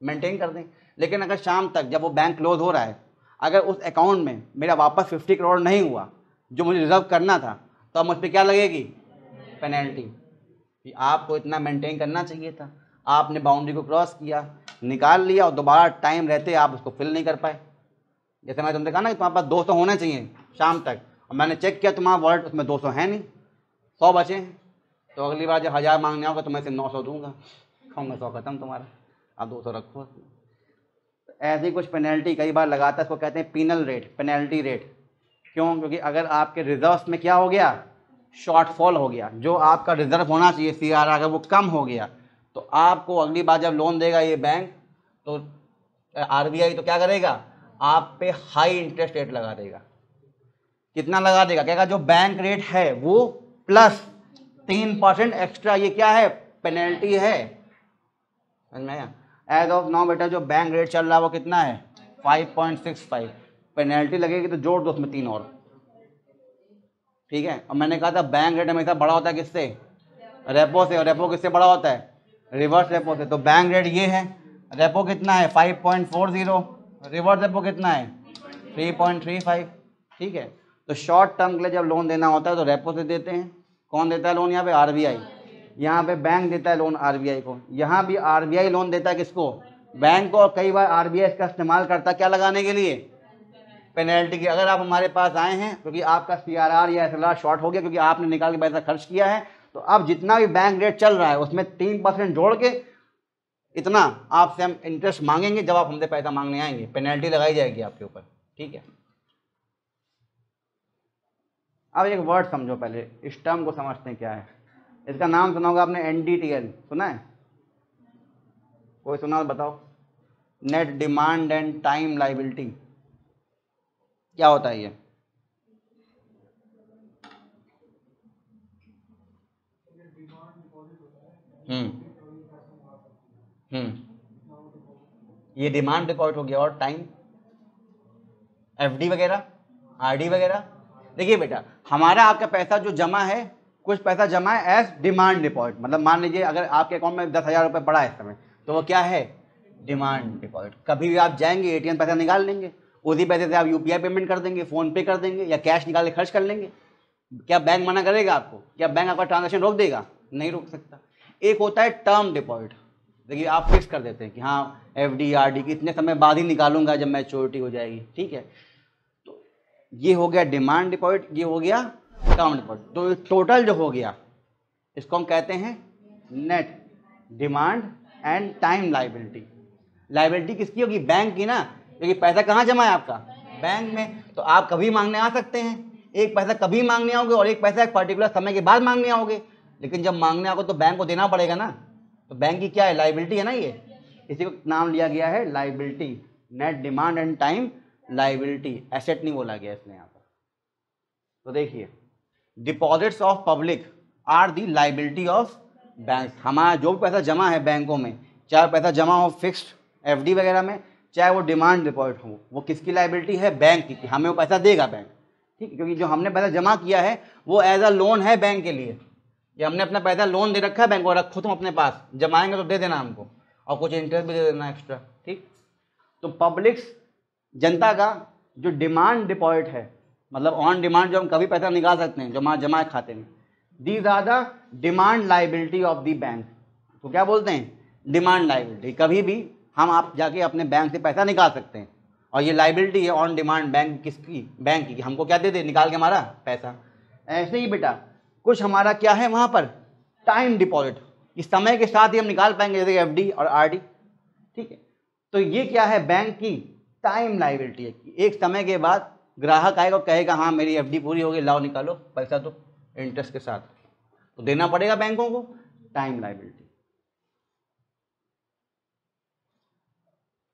मेंटेन कर दें। लेकिन अगर शाम तक जब वो बैंक क्लोज हो रहा है, अगर उस अकाउंट में मेरा वापस 50 करोड़ नहीं हुआ जो मुझे रिजर्व करना था, तो अब मुझ पर क्या लगेगी? पेनल्टी, कि आपको इतना मेंटेन करना चाहिए था, आपने बाउंड्री को क्रॉस किया, निकाल लिया, और दोबारा टाइम रहते आप उसको फिल नहीं कर पाए। जैसे मैं तुमने कहा ना कि तुम्हारे पास 200 होने चाहिए शाम तक, और मैंने चेक किया तुम्हारा वॉलेट उसमें 200 है नहीं, 100 बचे हैं, तो अगली बार जब 1000 मांगने होगा तो मैं सिर्फ 900 दूंगा, कहूँगा 100 खत्म तुम्हारा, आप 200 रखो। ऐसी कुछ पेनल्टी कई बार लगाता है, इसको कहते हैं पीनल रेट, पेनल्टी रेट। क्यों? क्योंकि अगर आपके रिजर्व्स में क्या हो गया, शॉर्टफॉल हो गया, जो आपका रिजर्व होना चाहिए CRR, अगर वो कम हो गया, तो आपको अगली बार जब लोन देगा ये बैंक, तो RBI तो क्या करेगा, आप पे हाई इंटरेस्ट रेट लगा देगा। कितना लगा देगा? कहेगा जो बैंक रेट है वो प्लस 3% एक्स्ट्रा, ये क्या है? पेनल्टी है। समझ में आया? एज ऑफ नाउ बेटा जो बैंक रेट चल रहा है वो कितना है? 5.65। पेनल्टी लगेगी तो जोड़ दो उसमें 3 और, ठीक है। और मैंने कहा था बैंक रेट हमेशा बड़ा होता है किससे? रेपो से। और रेपो किससे बड़ा होता है? रिवर्स रेपो से। तो बैंक रेट ये है, रेपो कितना है? 5.40, रिवर्स रेपो कितना है? 3.35, ठीक है। तो शॉर्ट टर्म के लिए जब लोन देना होता है तो रेपो से देते हैं। कौन देता है लोन यहाँ पे? RBI। यहाँ पे बैंक देता है लोन RBI को। यहाँ भी RBI लोन देता है किसको? बैंक को। और कई बार RBI इसका इस्तेमाल करता है क्या लगाने के लिए? पेनल्टी की। अगर आप हमारे पास आए हैं क्योंकि आपका CRR या SLR शॉर्ट हो गया, क्योंकि आपने निकाल के पैसा खर्च किया है, तो अब जितना भी बैंक रेट चल रहा है उसमें 3% जोड़ के इतना आपसे हम इंटरेस्ट मांगेंगे। जब आप हमसे पैसा मांगने आएंगे पेनल्टी लगाई जाएगी आपके ऊपर, ठीक है। अब एक वर्ड समझो, पहले इस टर्म को समझते हैं क्या है। इसका नाम सुना होगा आपने, NDTL सुना है? कोई सुना तो बताओ। Net demand and time liability. क्या होता है ये? ये डिमांड डिपॉजिट हो गया। और टाइम, FD वगैरह, RD वगैरह। देखिए बेटा, हमारा आपका पैसा जो जमा है, कुछ पैसा जमा है एज डिमांड डिपॉजिट। मतलब मान लीजिए अगर आपके अकाउंट में 10,000 रुपये पड़ा है इस समय, तो वो क्या है? Demand deposit. कभी भी आप जाएंगे ATM पैसा निकाल लेंगे, उसी पैसे से आप UPI पेमेंट कर देंगे, फोन पे कर देंगे, या कैश निकाल के खर्च कर लेंगे। क्या बैंक मना करेगा आपको? क्या बैंक आपका ट्रांजेक्शन रोक देगा? नहीं रोक सकता। एक होता है टर्म डिपॉजिट। देखिए आप फिक्स कर देते हैं कि हाँ FD RD की इतने समय बाद ही निकालूंगा जब मैच्योरिटी हो जाएगी, ठीक है। तो ये हो गया डिमांड डिपॉजिट, ये हो गया टर्म डिपॉजिट। तो टोटल जो हो गया इसको हम कहते हैं net demand and time liability. Liability किसकी होगी? बैंक की ना, क्योंकि पैसा कहाँ जमा है आपका? बैंक में। तो आप कभी मांगने आ सकते हैं, एक पैसा कभी मांगने आओगे और एक पैसा एक पर्टिकुलर समय के बाद मांगने आओगे। लेकिन जब मांगने आओगे तो बैंक को देना पड़ेगा ना। तो बैंक की क्या है? लायबिलिटी है ना। ये इसी को नाम लिया गया है liability, net demand and time liability. Asset नहीं बोला गया इसने यहाँ पर। तो देखिए, deposits of public are the liability of bank. हमारा जो भी पैसा जमा है बैंकों में, चाहे पैसा जमा हो फिक्स्ड FD वगैरह में, चाहे वो डिमांड डिपॉजिट हो, वो किसकी लायबिलिटी है? बैंक की। हमें वो पैसा देगा बैंक, ठीक है। क्योंकि जो हमने पैसा जमा किया है वो एज अ लोन है बैंक के लिए। ये हमने अपना पैसा लोन दे रखा है बैंक को, रखो तुम अपने पास, जमाएंगे तो दे देना हमको, और कुछ इंटरेस्ट भी दे देना एक्स्ट्रा, ठीक। तो पब्लिक, जनता का जो डिमांड डिपॉजिट है, मतलब ऑन डिमांड जो हम कभी पैसा निकाल सकते हैं, जो जमा खाते में, these are the demand liability of the bank. तो क्या बोलते हैं? डिमांड लाइबिलिटी, कभी भी हम आप जाके अपने बैंक से पैसा निकाल सकते हैं और ये लाइबिलिटी है ऑन डिमांड बैंक किसकी, बैंक की, हमको क्या दे दे, निकाल के हमारा पैसा। ऐसे ही बेटा कुछ हमारा क्या है वहाँ पर, टाइम डिपॉजिट, इस समय के साथ ही हम निकाल पाएंगे, जैसे एफडी और आरडी, ठीक है। तो ये क्या है, बैंक की टाइम लाइबिलिटी है, एक समय के बाद ग्राहक आएगा और कहेगा हाँ मेरी एफडी पूरी हो गई, लाओ निकालो पैसा, तो इंटरेस्ट के साथ तो देना पड़ेगा बैंकों को, टाइम लाइबिलिटी।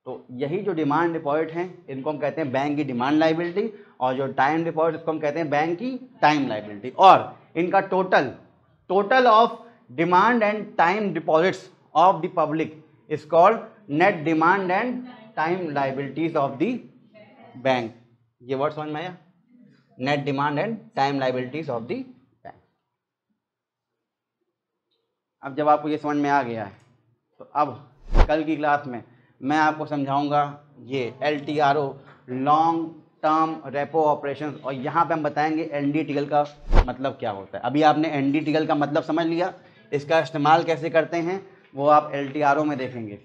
तो यही जो डिमांड डिपॉजिट हैं इनको हम कहते हैं बैंक की डिमांड लाइबिलिटी, और जो टाइम डिपॉजिट इसको हम कहते हैं बैंक की टाइम लाइबिलिटी। और इनका total of demand and time deposits of the public is called net demand and time liabilities of the bank. ये वर्ड समझ में आया, net demand and time liabilities of the bank. अब जब आपको ये समझ में आ गया है तो अब कल की क्लास में मैं आपको समझाऊंगा ये LTRO, long term repo operation, और यहाँ पे हम बताएंगे NDTL का मतलब क्या होता है। अभी आपने NDTL का मतलब समझ लिया, इसका इस्तेमाल कैसे करते हैं वो आप LTRO में देखेंगे।